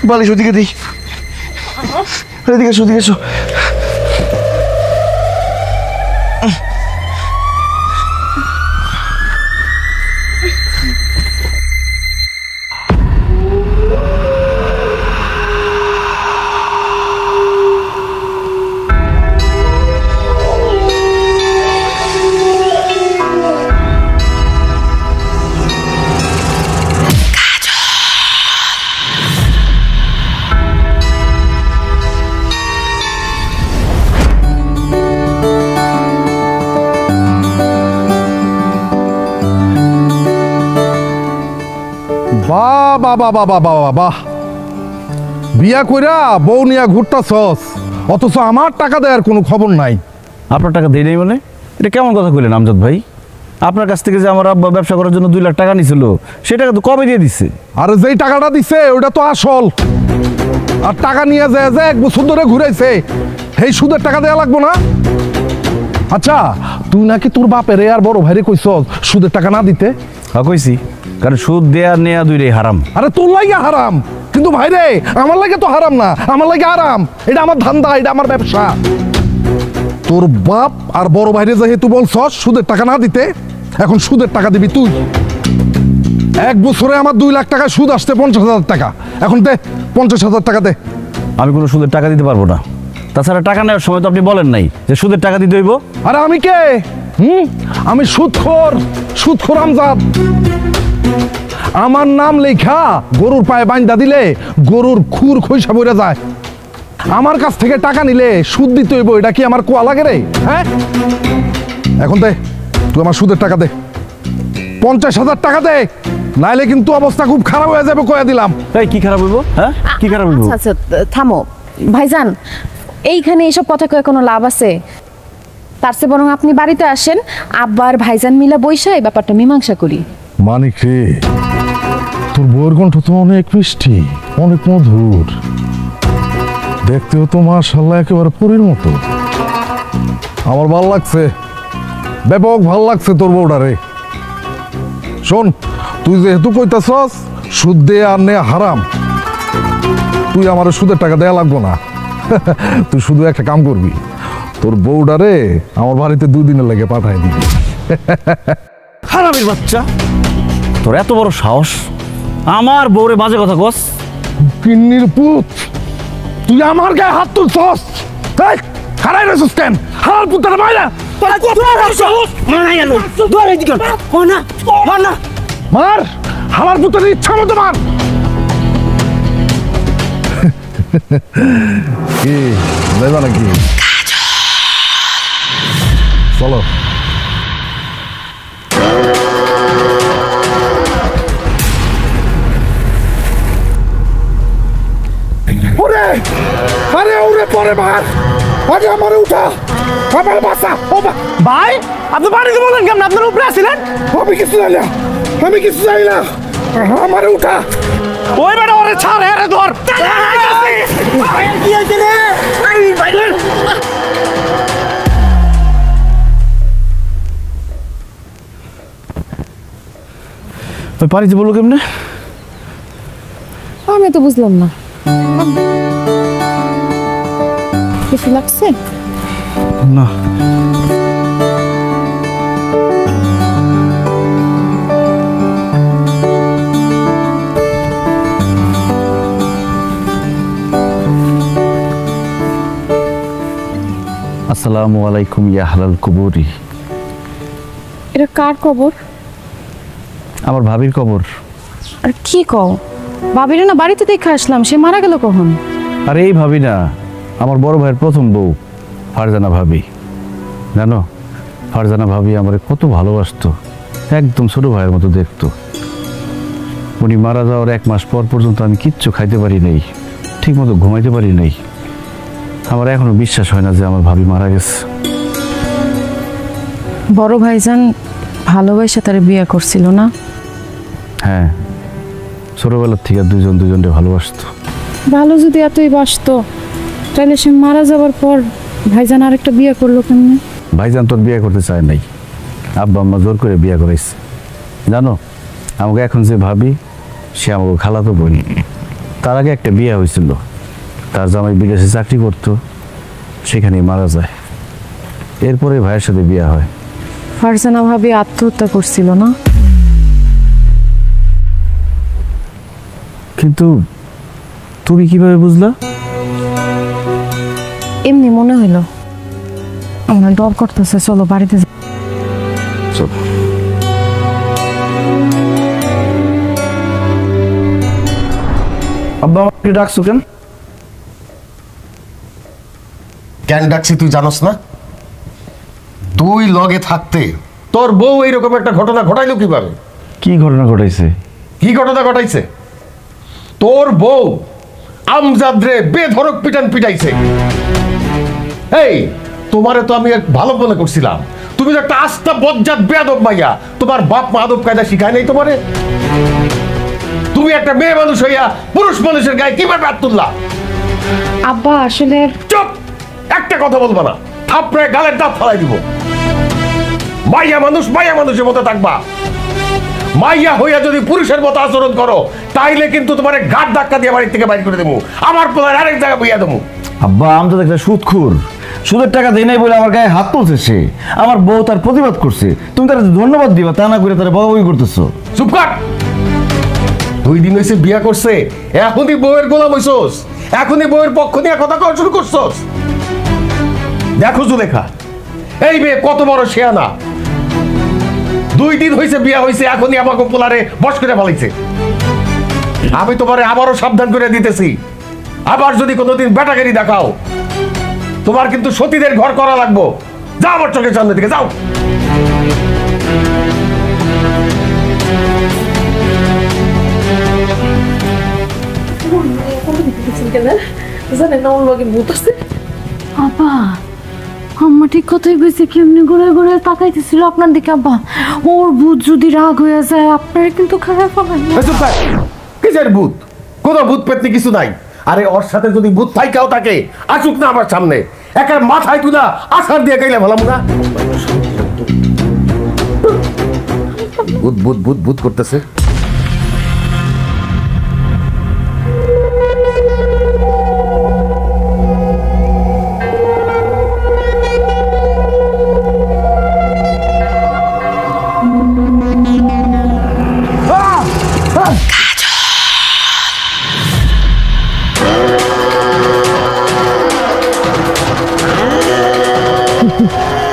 বালিশ ওইদিকে দিই, এদিকে এসো, ওদিকে এসো। বাহ বাহ বাহ বাহ বাহ বাহ বাহ, বিয়া কইরা বউ নিয়া ঘুরতাছস, অথচ আমার টাকা দেওয়ার কোনো খবর নাই। আপনার টাকা দেই নাই মানে? এটা কেমন কথা কইলেন আমজাদ ভাই? আপনার কাছ থেকে যে আমার আব্বা ব্যবসা করার জন্য 2 লাখ টাকা নিছিল, সেই টাকা তো কবে দিয়ে দিচ্ছে? আরে যেই টাকাটা দিছে ওটা তো আসল, আর টাকা নিয়ে যায় যে 1 বছর ধরে ঘুরাইছে, সেই সুদের টাকা দেয়া লাগবো না? আচ্ছা, তুই নাকি তোর বাপের আর বড় ভাইরে কইছস সুদের টাকা না দিতে? হ্যাঁ কইছি, কারণ সুদ দেয়া নেয়া দুইটাই হারাম। আরে তোর লাগে হারাম, কিন্তু ভাইরে আমার লাগে তো হারাম না, আমার লাগে আরাম। এটা আমার ধান্দা, এটা আমার ব্যবসা। তোর বাপ আর বড় ভাইরে যেহেতু বলছস সুদের টাকা না দিতে, এখন সুদের টাকা দিবি তুই। 1 বছরে আমার 2 লাখ টাকা সুদ আসছে 50,000 টাকা, এখন দে 50,000 টাকা দে। আমি কোনো সুদের টাকা দিতে পারবো না। তাছাড়া টাকা নেওয়ার সময় তো আপনি বলেন নাই যে সুদের টাকা দিতে হইব। আরে আমি কে? আমি সুদখোর, সুদখোর আমজাদ। আমার নাম লেখা গরুর পায়ে বাইন্ধা দিলে গরুর খুর খইসা বইরা যায়। আমার কাছ থেকে টাকা নিলে সুদ দিতে হইব, এটা কি আমার কোয়া লাগে রে? হ্যাঁ, এখন দে, তুই আমার সুদের টাকা দে, 50,000 টাকা দে, নাইলে কিন্তু অবস্থা খুব খারাপ হয়ে যাবে, কয়ে দিলাম। এই কি খারাপ হইব? হ্যাঁ, কি খারাপ হইব? আচ্ছা আচ্ছা, থামো ভাইজান, এইখানে এইসব কথা কয়ে কোনো লাভ আছে? তার চেয়ে বরং আপনি বাড়িতে আসেন, আব্বা আর ভাইজান মিলা বইসা এই ব্যাপারটা মীমাংসা করি। মানিক রে, তোর বউয়ের কণ্ঠ তো অনেক মিষ্টি, অনেক মধুর, দেখতেও তো মাশাআল্লাহ একেবারে পরীর মতো। আমার ভাল লাগছে, ব্যাপক ভাল লাগছে তোর বউটা রে। শোন, তুই যেহেতু কইতাছস সুদ দে আর নে হারাম, তুই আমার সুদের টাকা দেয়া লাগবো না। তুই শুধু একটা কাম করবি, তোর বউটা রে আমার বাড়িতে 2 দিনের লেগে পাঠাই দিবি। হারামির বাচ্চা, তোর এত বড় সাহস আমার বউরে বাজে কথা কস? পিন্নির পুত, তুই আমার গায়ে হাত তুলছস? এই খারাই রেছিস কেন? হারার পুত্তার মাইরা মার, হারার পুত্তার ইচ্ছা মতো মার। কি যাইবা নাকি? চলো। ওরে আরে ওরে পরে মার, আগে আমারে উঠা, আমার বাসা। ও ভাই, আপনি বাড়িতে বলেন কেমন? আপনার উপরে আসছিলেন? আমি কিছু জানি না, আমি কিছু জানি না, আমারে উঠা। ওই বেটা ওরে ছাড়, আরে ধর। ওই বাড়িতে বললো কেমনে? আমি তো বুঝলাম না, কিছু লাগছে না। আসসালামু আলাইকুম ইয়া আহলাল কুবুরি। এটা কার কবর? আমার ভাবির কবর। আর কি কও, ভাবিরে না বাড়িতে দেখে আসলাম, সে মারা গেল কখন? আরে এই ভাবি না, আমার বড় ভাইয়ের প্রথম বউ ফারজানা ভাবি। জানো, ফারজানা ভাবি আমারে কত ভালোবাসতো, একদম ছোট ভাইয়ের মতো দেখতো। উনি মারা যাওয়ার 1 মাস পর পর্যন্ত আমি কিচ্ছু খাইতে পারি নাই, ঠিক মতো ঘুমাইতে পারি নাই। আমার এখনো বিশ্বাস হয় না যে আমার ভাবি মারা গেছে। বড় ভাইজান ভালোবাসা তারে বিয়ে করছিল না? হ্যাঁ, ছোটবেলার থেকে দুজন দুজনকে ভালোবাসতো। ভালো যদি এতই বাসতো, তাহলে সে মারা যাওয়ার পর ভাইজান আরেকটা বিয়ে করলো কেমনে? ভাইজান তোর বিয়ে করতে চায় নাই, আব্বা আম্মা জোর করে বিয়ে করাইছে। জানো, আমাকে এখন যে ভাবি, সে আমাকে খালাতো বোন। তার আগে একটা বিয়ে হয়েছিল, তার জামাই বিদেশে চাকরি করতো, সেখানেই মারা যায়। এরপরে ভাইয়ের সাথে বিয়ে হয়। ফারজানা ভাবি আত্মহত্যা করছিল না? কিন্তু তুমি কিভাবে বুঝলা? এমনি মনে হইলো। আমার ডর করতেছে, চলো বাড়িতে যাই। চলো। আব্বা আমাকে ডাকছো কেন? কেন ডাকছি তুই জানোস না? তুই লগে থাকতে তোর বউ এইরকম একটা ঘটনা ঘটাইলো কিভাবে? কি ঘটনা ঘটাইছে? কি ঘটনা ঘটাইছে? তোর বউ আমজাদরে বেধড়ক পিটান পিটাইছে। এই তোমারে তো আমি ভালো মনে করছিলাম, তুমি তো একটা আস্থা বজ্জাত বেয়াদব মাইয়া। তোমার বাপ মা আদব কায়দা শিখায় নাই তোমারে? তুমি একটা মেয়ে মানুষ হইয়া পুরুষ মানুষের গায়ে কিভাবে হাত তুললা? আব্বা আসলে চুপ, একটা কথা বলবা না, থাপড়ে গালের দাঁত ফেলাই দিব। মাইয়া মানুষ মাইয়া মানুষের মতো থাকবা। মাইয়া হইয়া যদি পুরুষের মতো আচরণ করো, তাইলে কিন্তু তোমার ঘাট ধাক্কা দিয়ে বাড়ি থেকে বাইর করে দেবো, আমার পোলার আরেক জায়গায় বইয়া দেবো। আব্বা, আমি তো একটা সুদখোর, সুদের টাকা দেয় নাই বলে আমার গায়ে হাত তুলছে সে। আমার বউ তার প্রতিবাদ করছে, তুমি তার ধন্যবাদ দিবা, তা না করে তার বকাবকি করতেছো। চুপ কর। 2 দিন হয়েছে বিয়া করছে, এখনই বউয়ের গোলাম হইছস, এখনই বউয়ের পক্ষ নিয়ে কথা কওয়া শুরু করছস। দেখো জুলেখা, এই মেয়ে কত বড় শেয়ানা। 2 দিন হয়েছে বিয়া হয়েছে, এখনই আমাকে পোলারে বশ করে ফেলাইছে। আমি তোমারে আবারও সাবধান করে দিতেছি, আবার যদি কোনোদিন বেটাগিরি দেখাও, তোমার কিন্তু সতীদের ঘর করা লাগবো। যাও আমার চোখের সামনে থেকে যাও। বাবা, আম্মা ঠিক কথাই কইছে, কেমনি ঘুরে ঘুরে তাকাইতেছিল আপনার দিকে আব্বা। ওর ভূত যদি রাগ হয়ে যায় আপনারা কিন্তু খারাপ হবে। কিসের ভূত? কোনো ভূত পেতনি কিছু নাই। আরে ওর সাথে যদি ভূত থাইকাও থাকে আসুক না আমার সামনে, একার মাথায় তুলা আছাড় দিয়ে গেলে ভালো না। ভূত ভূত ভূত ভূত করতেছে।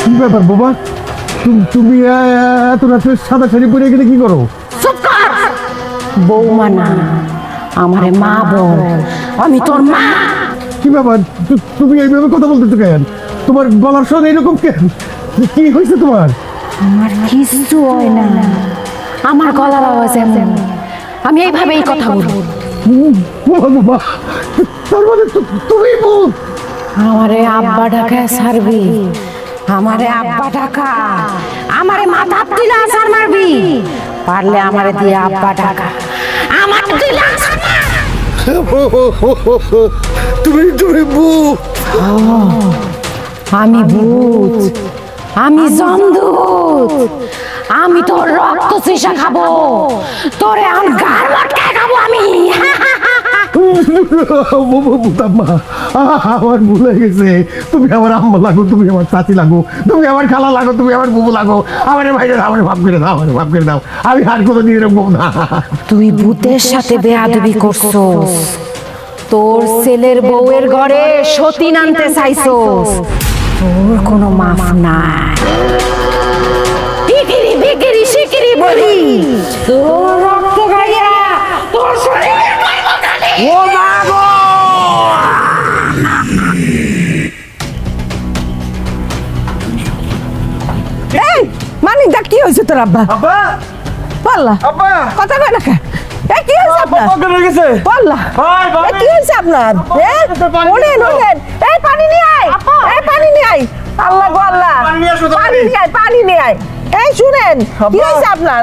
কি ব্যাপার বাবা, তুমি এত রাতে সাদা শাড়ি পরে গেলে কি করো? বৌমা না, আমারে মা বল, আমি তোর মা। কি ব্যাপার, তুমি এইভাবে কথা বলতেছো কেন? তোমার গলার স্বর এরকম কেন? কি হয়েছে তোমার? আমার কিছু হয় না, আমার গলার আওয়াজ এমন, আমি এইভাবেই কথা বলবো। বাবা, তার মানে তুমি ভূত? আমারে আব্বা ডাকা ছাড়বি, আমারে আব্বা ডাকা, আমারে মাথা দিলা আসার মারবি, পারলে আমারে দিয়ে আব্বা ডাকা, আমার দিলা আসার মার। তুমি তুমি ভূত? আমি ভূত, আমি জমদূত, আমি তোর রক্ত চুষা খাবো, তোরে এখন গার মটকায় খাবো আমি। আমার ভুল হয়ে গেছে। তুমি আমার আম্মা লাগো, তুমি আমার চাচি লাগো, তুমি আমার খালা লাগো, তুমি আমার বুবু লাগো। আমার বাইরে আমার ভাব করে দাও, আমার ভাব করে দাও। আমি আর কোনো দিন এরকম না। তুই ভূতের সাথে বেয়াদবি করছস, তোর ছেলের বউয়ের ঘরে সতীন আনতে চাইছস, তোর কোনো মাফ নাই। ইকিরি বিকিরি শিকিরি বলি, তোর রক্ত গাইয়া তোর শরীরে মারবো কানে। ও মা গো! এই মানিক দা, কি হয়েছে তোর আব্বা? আব্বা বললা আব্বা কথা কয় না কেন? এই কি হয়েছে আপনার? অজ্ঞান হয়ে গেছে। বললা ভাই, ভাই। এই কি হয়েছে আপনার? ওনেন ওনেন, এই পানি নিয়ে আয়, এই পানি নিয়ে আয়। আল্লাহ গো আল্লাহ, পানি নিয়ে আসো, পানি নিয়ে আয়, পানি নিয়ে আয়। এই শুনেন, কি হয়েছে আপনার?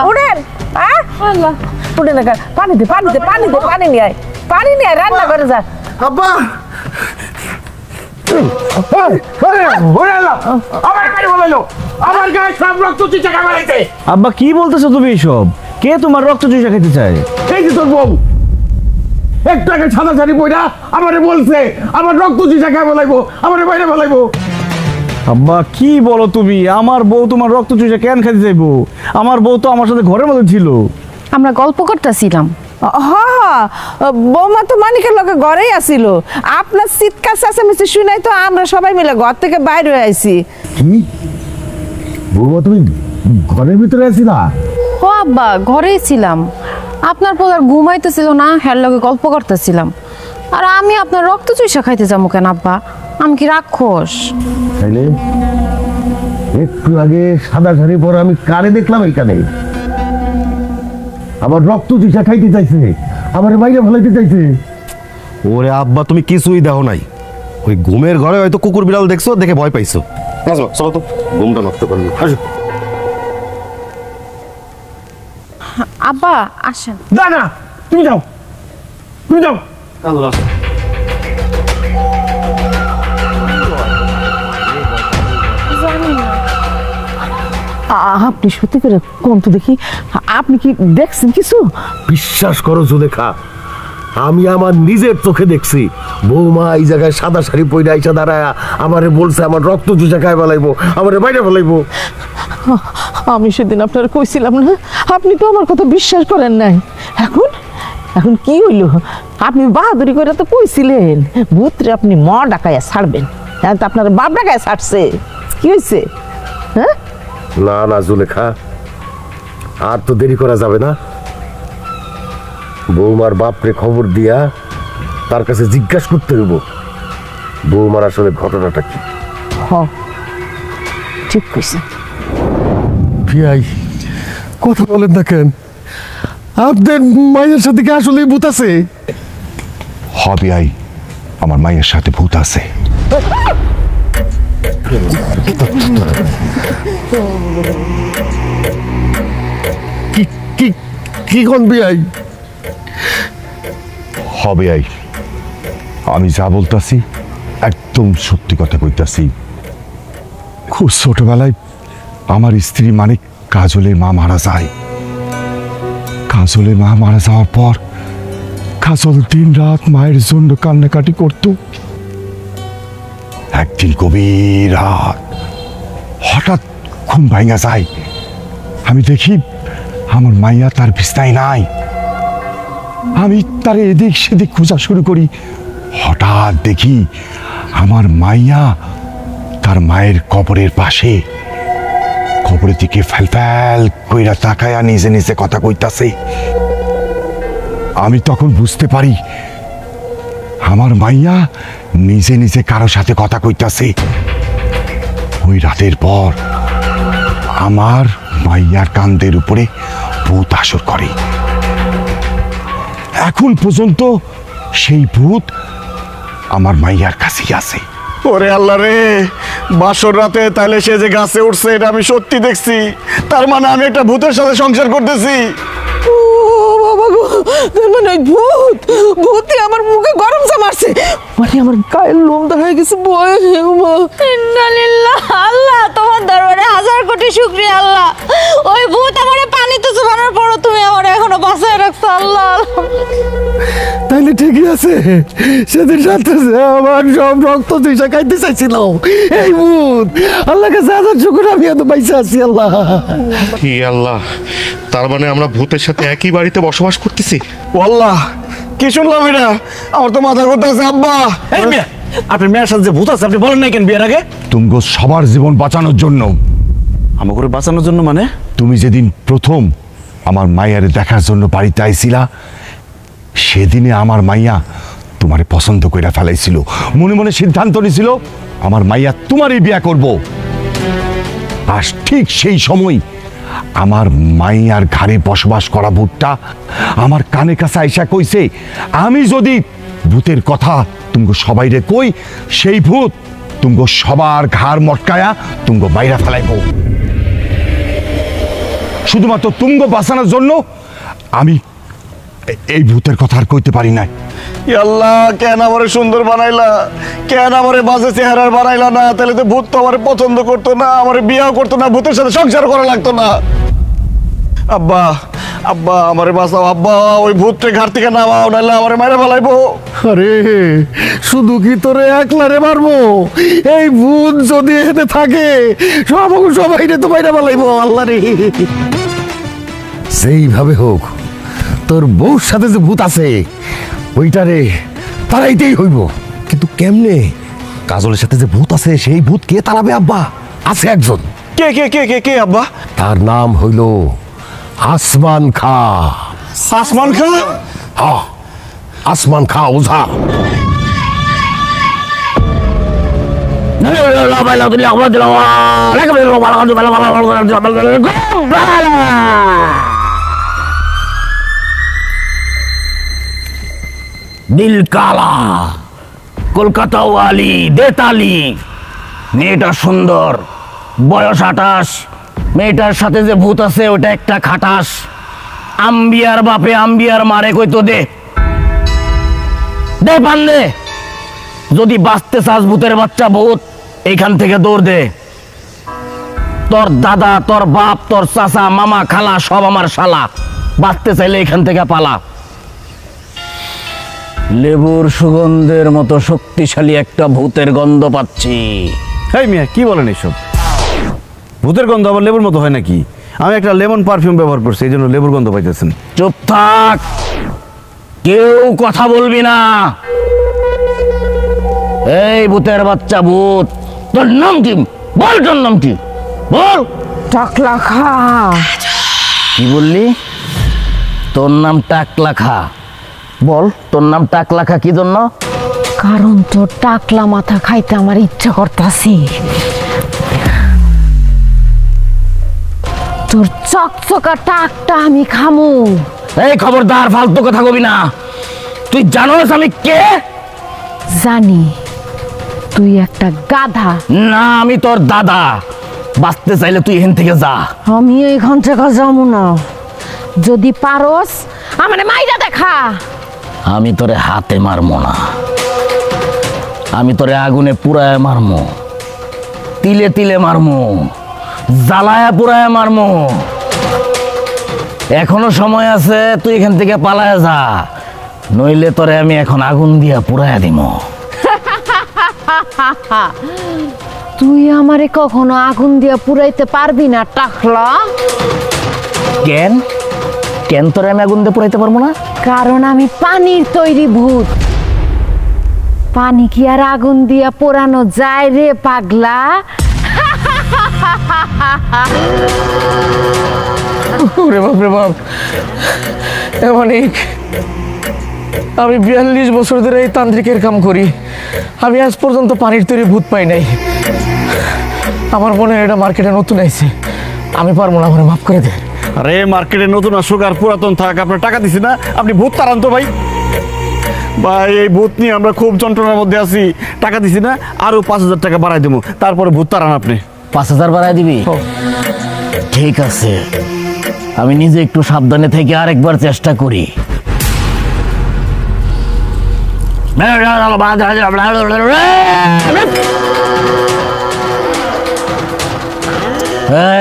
উঠেন, হ্যাঁ উঠেন না, পানি দে পানি দে পানি দে, পানি নিয়ে আয়, পানি নিয়ে আয়, রান্না করে যা। আব্বা আমার গায়ে সব রক্ত চিচা খাবাইছে। আব্বা কি বলতেছো তুমি এইসব? কে তোমার রক্ত চুষা খেতে চায়? এই যে তোর বউ একটু আগে সাদা শাড়ি পইরা আমারে বলছে আমার রক্ত চিচা খাই বলাইবো, আমারে বাইরে বলাইবো। আব্বা কি বলো তুমি? আমার বউ তোমার রক্ত চুষা কেন খেতে চাইবো? আমার বউ তো আমার সাথে ঘরের মধ্যে ছিল। আমরা গল্প করতেছিলাম। বৌমা তো মানিকের লোকে ঘরেই আসিল, আপনার চিৎকার চেঁচামেচি শুনাই তো আমরা সবাই মিলে ঘর থেকে বাইরে হয়ে আইছি। কি বৌমা, তুমি ঘরের ভিতরে আছি না? ও আব্বা, ঘরেই ছিলাম, আপনার পোলার ঘুমাইতেছিল না, হ্যার লগে গল্প করতেছিলাম। আর আমি আপনার রক্ত চুষা খাইতে যাবো কেন আব্বা? আমি কি রাক্ষস? তাইলে একটু আগে সাদা শাড়ি পরে আমি কারে দেখলাম এখানে আমার রক্ত চিচা খাইতে চাইছে, আমার বাইরে ফেলাইতে চাইছে। ওরে আব্বা, তুমি কিছুই দেখো নাই, ওই ঘুমের ঘরে হয়তো কুকুর বিড়াল দেখছো, দেখে ভয় পাইছো। আসো চলো তো, ঘুমটা নষ্ট করলো। আসো। আব্বা আসেন। না না, তুমি যাও, তুমি যাও। আপনি সত্যি করে কোন তো দেখি, আপনি কি দেখছেন কিছু? বিশ্বাস করো জুলেখা, আমি আমার নিজের চোখে দেখছি বৌমা এই জায়গায় সাদা শাড়ি পরে আইসা দাঁড়ায় আমারে বলছে আমার রক্ত চুষা খাই ফেলাইবো, আমারে বাইরে ফেলাইবো। আমি সেদিন আপনার কইছিলাম না, আপনি তো আমার কথা বিশ্বাস করেন নাই। এখন এখন কি হইল? আপনি বাহাদুরি করে তো কইছিলেন ভূতরে আপনি ম ডাকাইয়া ছাড়বেন, হ্যাঁ তো আপনার বাপ ডাকাইয়া ছাড়ছে। কি হয়েছে? হ্যাঁ না না জুলেখা, আর তো দেরি করা যাবে না। বৌমার বাপরে খবর দিয়া তার কাছে জিজ্ঞাসা করতে হইব বৌমার আসলে ঘটনাটা কি। ঠিক কইছে। পিয়াই কথা বলেন না কেন? আপনার মায়ের সাথে কি আসলে ভূত আছে? হবি আই, আমার মায়ের সাথে ভূত আছে। কি কোন বিয়াই হবে আই আমি যা বলতাছি একদম সত্যি কথা কইতাছি। খুব ছোটবেলায় আমার স্ত্রী মানে কাজলের মা মারা যায়। কাজলের মা মারা যাওয়ার পর কাজল দিন রাত মায়ের জন্য কান্নাকাটি করত। একদিন গভীর রাত হঠাৎ ঘুম ভাঙা যায়। আমি দেখি আমার মাইয়া তার বিছনায় নাই। আমি তার এদিক সেদিক খোঁজা শুরু করি। হঠাৎ দেখি আমার মাইয়া তার মায়ের কবরের পাশে কবরের দিকে ফ্যাল ফ্যাল কইরা তাকায়া নিজে নিজে কথা কইতাছে। আমি তখন বুঝতে পারি আমার মাইয়া নিজে নিজে কারো সাথে কথা কইতাছে। ওই রাতের পর আমার মাইয়ার কান্দের উপরে ভূত আসর করে। এখন পর্যন্ত সেই ভূত আমার মাইয়ার কাছেই আছে। ওরে আল্লাহ রে, বাসর রাতে তাহলে সে যে গাছে উঠছে এটা আমি সত্যি দেখছি। তার মানে আমি একটা ভূতের সাথে সংসার করতেছি। ও বাবা গো, তার মানে ওই ভূতই আমার মুখে গরম চা মারছে, মানে আমার গায়ের লোম দাঁড়ায় গেছে বয়ে। ইন্নালিল্লাহ, আল্লাহ তোমার দরবারে হাজার কোটি শুকরিয়া আল্লাহ। ওই ভূত আমারে পানিতে চুবানোর পরও তুমি আমারে এখনো বাঁচায় রাখছো আল্লাহ। তাইলে ঠিকই আছে, সেদিন রাতে যে আমার সব রক্ত দিশা খাইতে চাইছিল এই ভূত, আল্লাহ কাছে হাজার শুকর আমি এত পয়সা আছি আল্লাহ। কি আল্লাহ, তার মানে আমরা ভূতের সাথে একই বাড়িতে বসবাস করতেছি। ও আল্লাহ, কি শুনলাম এটা? আমার তো মাথা ঘুরতেছে আব্বা। আপনার মেয়ের সাথে যে ভূত আছে আপনি বলেন নাই কেন বিয়ের আগে? তুমগো সবার জীবন বাঁচানোর জন্য। আমাকে বাঁচানোর জন্য মানে? তুমি যেদিন প্রথম আমার মাইয়ারে দেখার জন্য বাড়িতে আইছিলা, সেদিনে আমার মাইয়া তোমারে পছন্দ কইরা ফেলাইছিল। মনে মনে সিদ্ধান্ত নিছিল আমার মাইয়া তোমারই বিয়া করব। আর ঠিক সেই সময় আমার মাইয়ার ঘরে বসবাস করা ভূতটা আমার কানে কাছে আইসা কইছে, আমি যদি ভূতের কথা তুমগো সবাইরে কই, সেই ভূত তুমগো সবার ঘাড় মটকায়া তুমগো বাইরা ফেলাইব। শুধুমাত্র তুমগো বাঁচানোর জন্য আমি এই ভূতের কথা আর কইতে পারি নাই। আল্লাহ, কেন আমারে সুন্দর বানাইলা? কেন আমারে বাজে চেহারার বানাইলা না? তাহলে তো ভূত তো আমারে পছন্দ করতো না, আমারে বিয়াও করতো না, ভূতের সাথে সংসার করা লাগতো না। আব্বা, আব্বা আমারে বাঁচাও আব্বা, ওই ভূতটা ঘাট থেকে নামাও, নাহলে আমারে মাইরা ফেলাইবো। আরে শুধু কি তোরে একলারে মারবো? এই ভূত যদি এতে থাকে সবাই তো বাইরে পালাইবো আল্লাহ রে। সেইভাবে হোক তোর বউর সাথে যে ভূত আছে ওইটারে তাড়াইতেই হইব। কিন্তু কেমনে? কাজলের সাথে যে ভূত আছে সেই ভূত কে তাড়াবে আব্বা? আছে একজন। কে কে কে কে কে আব্বা? তার নাম হইল আসমান খা। আসমান খা? হ্যাঁ, আসমান খা ওঝা। নীল কালা কলকাতা ওয়ালি দেতালি, মেয়েটা সুন্দর, বয়স 28। মেয়েটার সাথে যে ভূত আছে ওটা একটা খাটাস। আম্বিয়ার বাপে আম্বিয়ার মারে কইতো দে দে পান দে। যদি বাঁচতে চাস ভূতের বাচ্চা ভূত, এইখান থেকে দৌড় দে। তোর দাদা, তোর বাপ, তোর চাচা, মামা, খালা সব আমার শালা। বাঁচতে চাইলে এখান থেকে পালা। লেবুর সুগন্ধের মতো শক্তিশালী একটা ভূতের গন্ধ পাচ্ছি। এই মিয়া, কি বলেন এসব? ভূতের গন্ধ আবার লেবুর মতো হয় নাকি? আমি একটা লেমন পারফিউম ব্যবহার করছি, এই জন্য লেবুর গন্ধ পাইতেছেন। চুপ থাক, কেউ কথা বলবি না। এই ভূতের বাচ্চা ভূত, তোর নাম কি? বল, তোর নাম কি? বল। টাকলা খা। কি বললি? তোর নাম টাকলা খা? বল, তোর নাম টাকলা খা কি জন্য? কারণ তোর টাকলা মাথা খাইতে আমার ইচ্ছা করতাছি। তোর চকচকা টাকটা আমি খামু। এই খবরদার, ফালতু কথা কবি না। তুই জানোস আমি কে? জানি, তুই একটা গাধা। না, আমি তোর দাদা। বাঁচতে চাইলে তুই এখান থেকে যা। আমি এইখান থেকে যাবো না। যদি পারস আমারে মাইরা দেখা। আমি তোরে হাতে মারমো না, আমি তোরে আগুনে পুরায় মারমো, তিলে তিলে মারমো, জ্বালায়া পুরায় মারমো। এখনো সময় আছে, তুই এখান থেকে পালায় যা, নইলে তোরে আমি এখন আগুন দিয়া পুরায়া দিব। তুই আমারে কখনো আগুন দিয়া পুরাইতে পারবি না টাকলা। কেন কেন তোরে আমি আগুন দিয়ে পুরাইতে পারবো না? কারণ আমি পানির তৈরি ভূত। পানি কি আর আগুন দিয়া পোড়ানো যায় রে পাগলা? ওরে বাপ রে বাপ, অনেক। আমি 42 বছর ধরে এই তান্ত্রিকের কাম করি, আমি আজ পর্যন্ত পানির তৈরি ভূত পাই নাই। আমার মনে হয় এটা মার্কেটে নতুন আইছে, আমি পারবো না, আমার মাফ করে দে। আরে মার্কেটে নতুন আসুক আর পুরাতন থাক, আপনার টাকা দিছি না, আপনি ভূত তাড়ান তো ভাই। ভাই এই ভূত নিয়ে আমরা খুব যন্ত্রণার মধ্যে আছি, টাকা দিছি না, আরো 5000 টাকা বাড়াই দেবো, তারপরে ভূত তাড়ান আপনি। 5000 বাড়াই দিবি? ঠিক আছে, আমি নিজে একটু সাবধানে থেকে আরেকবার চেষ্টা করি।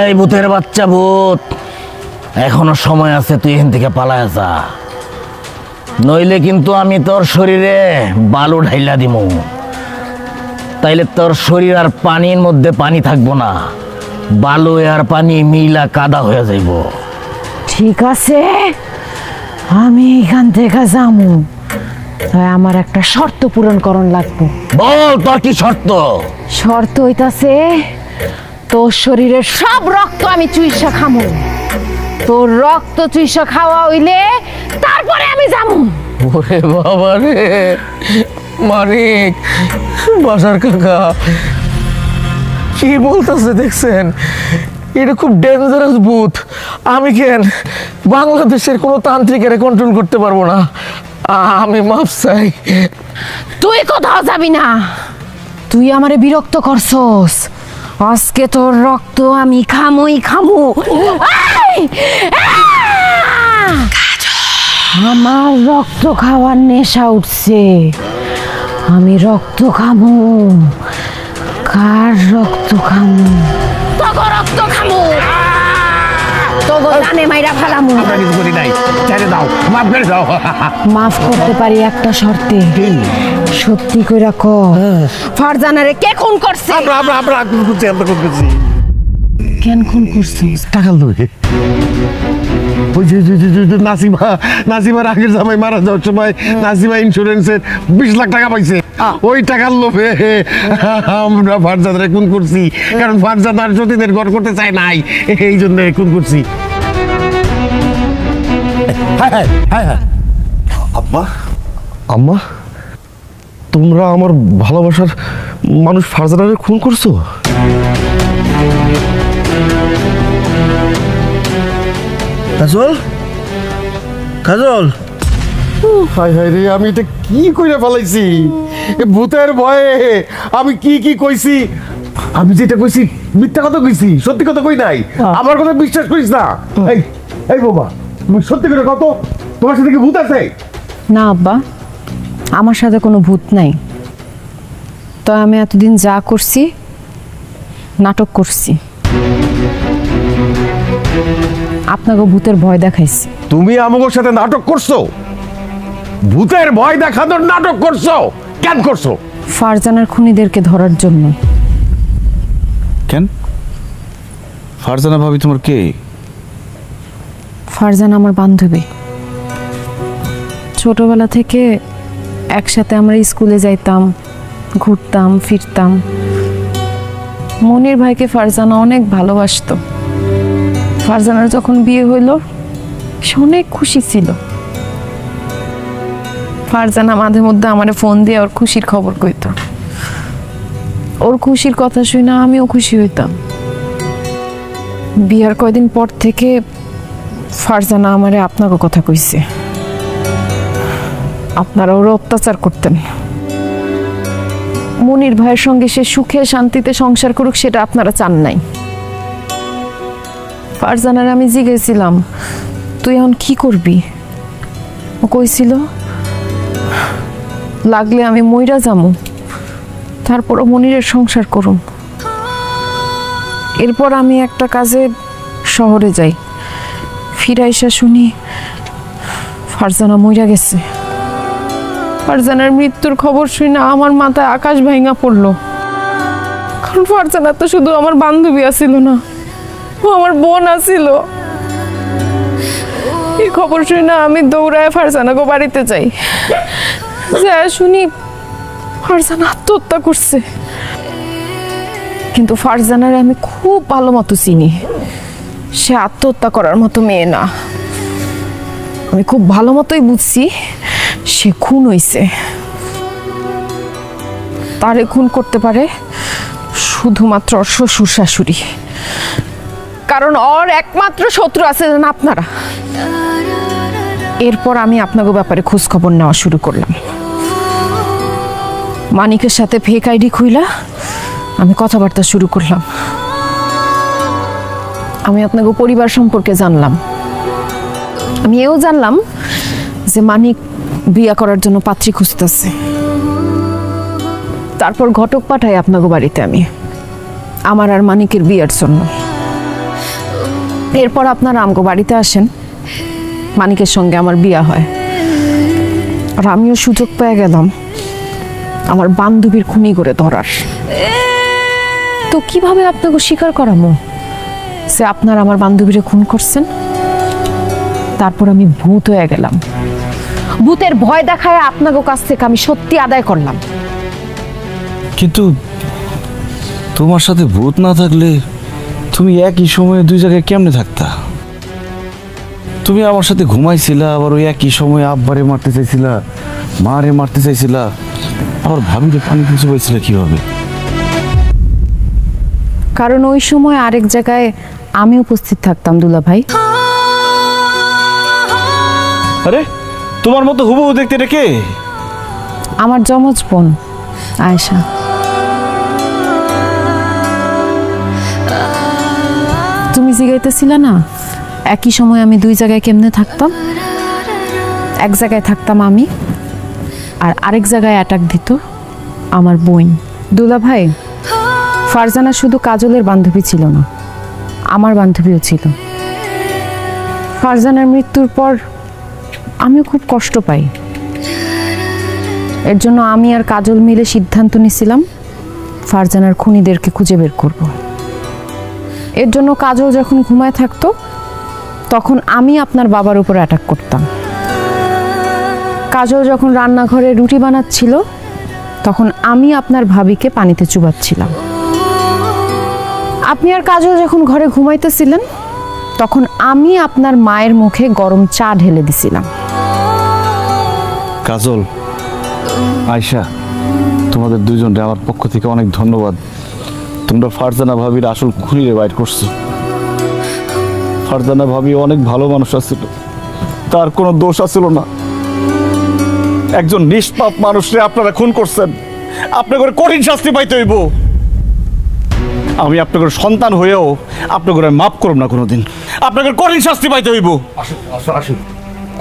এই ভূতের বাচ্চা ভূত, এখনো সময় আছে, তুই এখান থেকে পালায় যা, নইলে কিন্তু আমি তোর শরীরে বালু ঢাইলা দিমু। তাইলে তোর শরীর আর পানির মধ্যে পানি থাকবো না, বালু আর পানি মিলা কাদা হয়ে যাইব। ঠিক আছে, আমি এখান থেকে যামু, তাই আমার একটা শর্ত পূরণ করণ লাগবো। বল তোর কি শর্ত? শর্ত হইতাছে তোর শরীরের সব রক্ত আমি চুইসা খামু। তোর রক্ত চুইসা খাওয়া হইলে তারপরে আমি যামু। ওরে বাবা রে, মানিক, বাসার কাকা কি বলতেছে দেখছেন? এটা খুব ডেঞ্জারাস ভূত। আমি কেন বাংলাদেশের কোনো তান্ত্রিকের কন্ট্রোল করতে পারবো না, আমি মাফ চাই। তুই কোথাও যাবি না, তুই আমারে বিরক্ত করছস, আজকে তোর রক্ত আমি খামুই খামু। আমার রক্ত খাওয়ার নেশা উঠছে, আমি রক্ত খামু। কার রক্ত খামু? তোগো রক্ত খামু, তোগো জানে মাইরা ফেলামু। কিছু করি নাই, ছেড়ে দাও, মাফ করে দাও। মাফ করতে পারি একটা শর্তে। সত্যি কইরা ক, ফারজানারে কে খুন করছে? আমরা খুন করছি। কেন খুন করছিস? টাকা লোকে ওই যে নাসিমার আগের জামাই মারা যাওয়ার সময় নাসিমা ইন্স্যুরেন্সের 20 লাখ টাকা পাইছে, ওই টাকার লোভে আমরা ফারজাদারে খুন করছি। কারণ ফারজাদার সতীনের ঘর করতে চায় নাই, এই জন্য খুন করছি। আব্বা, আম্মা, তোমরা আমার ভালোবাসার মানুষ ফারজানারে খুন করছো? কাজল, কাজল, হায় হায় রে, আমি এটা কি কইরা ফেলাইছি? এ ভূতের ভয়ে আমি কি কইছি? আমি যেটা কইছি মিথ্যা কথা কইছি, সত্যি কথা কই নাই। আমার কথা বিশ্বাস করিস না। এই বাবা, তুমি সত্যি করে কত, তোমার সাথে কি ভূত আছে? না আব্বা, আমার সাথে কোনো ভূত নাই। তো আমি এতদিন যা করছি, নাটক করছি, আপনাকে ভূতের ভয় দেখাইছি। তুমি আমাদের সাথে নাটক করছো? ভূতের ভয় দেখানোর নাটক করছো? কেন করছো? ফারজানার খুনিদেরকে ধরার জন্য। কেন? ফারজানা ভাবি তোমার কে? ফারজানা আমার বান্ধবী, ছোটবেলা থেকে একসাথে আমরা স্কুলে যাইতাম, ঘুরতাম ফিরতাম। মনির ভাইকে ফারজানা অনেক ভালোবাসতো। ফারজানার যখন বিয়ে হইল, সে অনেক খুশি ছিল। ফারজানা মাঝে মধ্যে আমারে ফোন দিয়ে ওর খুশির খবর কইতো। ওর খুশির কথা শুনে আমিও খুশি হইতাম। বিয়ার কয়দিন পর থেকে ফারজানা আমারে আপনাকে কথা কইছে, আপনারা ওরা অত্যাচার করতেন। মনির ভাইয়ের সঙ্গে সে সুখে শান্তিতে সংসার করুক, সেটা আপনারা চান নাই। ফারজানার আমি জিজ্ঞেছিলাম তুই এখন কি করবি, ও কইছিল লাগলে আমি মইরা যামু, তারপরও মনিরের সংসার করুম। এরপর আমি একটা কাজে শহরে যাই, ফিরাইসা শুনি ফারজানা মইরা গেছে। ফারজানার মৃত্যুর খবর শুনে আমার মাথায় আকাশ ভাঙা পড়লো, কারণ ফারজানা তো শুধু আমার বান্ধবী আছিল না, ও আমার বোন আছিল। এই খবর শুনে আমি দৌড়ায় ফারজানাকে বাড়িতে যাই, যা শুনি ফারজানা আত্মহত্যা করছে। কিন্তু ফারজানারে আমি খুব ভালো মতো চিনি, সে আত্মহত্যা করার মতো মেয়ে না। আমি খুব ভালো মতোই বুঝছি সে খুন হইছে। তারে খুন করতে পারে শুধুমাত্র ওর শ্বশুর শাশুড়ি, কারণ ওর একমাত্র শত্রু আছে আপনারা। এরপর আমি আপনাদের ব্যাপারে খোঁজ খবর নেওয়া শুরু করলাম। মানিকের সাথে ফেক আইডি খুইলা আমি কথাবার্তা শুরু করলাম। আমি আপনাদের পরিবার সম্পর্কে জানলাম। আমি এও জানলাম যে মানিক বিয়া করার জন্য পাত্রী খুঁজতেছে। তারপর ঘটক পাঠাই আপনাদের বাড়িতে আমি, আমার আর মানিকের বিয়ার জন্য। এরপর আপনারা আমগো বাড়িতে আসেন, মানিকের সঙ্গে আমার বিয়া হয়। আর আমিও সুযোগ পেয়ে গেলাম আমার বান্ধবীর খুনি করে ধরার। তো কিভাবে আপনাকে স্বীকার করামো যে আপনারা আমার বান্ধবীরে খুন করছেন? তারপর আমি ভূত হয়ে গেলাম, ভূতের ভয় দেখায় আপনাকে কাছ থেকে আমি সত্যি আদায় করলাম। কিন্তু তোমার সাথে ভূত না থাকলে তুমি একই সময়ে দুই জায়গায় কেমনে থাকতা? তুমি আমার সাথে ঘুমাইছিলা, আবার ওই একই সময় আব্বারে মারতে চাইছিলা, মারে মারতে চাইছিলা, আবার ভাবিরে পানি কিছু পাইছিলা কিভাবে? কারণ ওই সময় আরেক জায়গায় আমি উপস্থিত থাকতাম দুলা ভাই। আরে তোমার মতো হুবহু দেখতে এটা কে? আমার যমজ বোন আয়েশা। তুমি জিগাইতেছিলে না একই সময় আমি দুই জায়গায় কেমনে থাকতাম? এক জায়গায় থাকতাম আমি, আর আরেক জায়গায় অ্যাটাক দিত আমার বোন। দুলা ভাই, ফারজানা শুধু কাজলের বান্ধবী ছিল না, আমার বান্ধবীও ছিল। ফারজানার মৃত্যুর পর আমিও খুব কষ্ট পাই। এর জন্য আমি আর কাজল মিলে সিদ্ধান্ত নিয়েছিলাম ফারজানার খুনিদেরকে খুঁজে বের করব। এর জন্য কাজল যখন ঘুমায় থাকতো তখন আমি আপনার বাবার উপর অ্যাটাক করতাম। কাজল যখন রান্নাঘরে রুটি বানাচ্ছিল তখন আমি আপনার ভাবিকে পানিতে চুবাচ্ছিলাম। আপনি আর কাজল যখন ঘরে ঘুমাইতেছিলেন তখন আমি আপনার মায়ের মুখে গরম চা ঢেলে দিছিলাম। কাজল, আয়শা, তোমাদের দুইজনকে আমার পক্ষ থেকে অনেক ধন্যবাদ। তোমরা ফারজানা ভাবির আসল খুনিরে বাইর করছো। ফারজানা ভাবি অনেক ভালো মানুষ আছিল, তার কোনো দোষ আছিল না। একজন নিষ্পাপ মানুষরে আপনারা খুন করছেন, আপনাদের কঠিন শাস্তি পাইতে হইব। আমি আপনাদের সন্তান হয়েও আপনাদের মাফ করব না কোনোদিন, আপনাদের কঠিন শাস্তি পাইতে হইব। আসুন,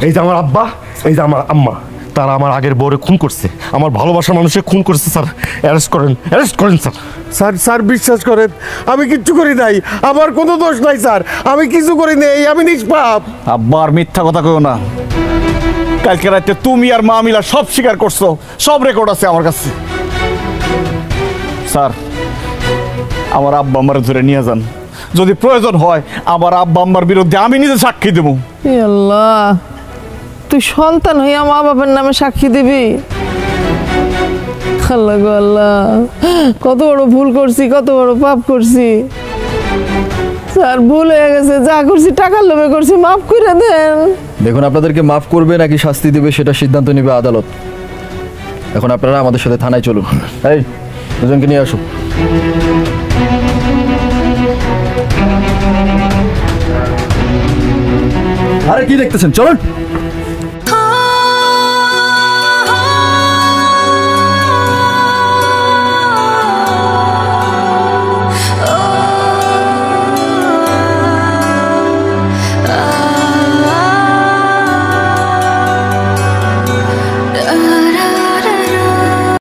এই যে আমার আব্বা, এই যে আমার আম্মা, তারা আমার আগের বউরে খুন করছে, আমার ভালোবাসার মানুষের খুন করছে। স্যার অ্যারেস্ট করেন, অ্যারেস্ট করেন স্যার। স্যার স্যার বিশ্বাস করেন আমি কিচ্ছু করি নাই, আমার কোনো দোষ নাই স্যার, আমি কিছু করি নাই, আমি নিষ্পাপ। আব্বা আর মিথ্যা কথা কইও না। কালকে রাতে তুমি আর মা মিলা সব স্বীকার করছো, সব রেকর্ড আছে আমার কাছে। স্যার, আমার আব্বা আমার ধরে নিয়ে যান, যদি প্রয়োজন হয় আমার আব্বা আম্মার বিরুদ্ধে আমি নিজে সাক্ষী দেব। আল্লাহ, তুই সন্তান হইয়া মা বাবার নামে সাক্ষী দিবি? আল্লাহ গো আল্লাহ, কত বড় ভুল করছি, কত বড় পাপ করছি। স্যার ভুল হয়ে গেছে, যা করছি টাকার লোভে করছি, মাফ করে দেন। দেখুন, আপনাদেরকে মাফ করবে নাকি শাস্তি দেবে সেটা সিদ্ধান্ত নেবে আদালত। এখন আপনারা আমাদের সাথে থানায় চলুন। এই দুজনকে নিয়ে আসুন। আরে কি দেখতেছেন, চলুন।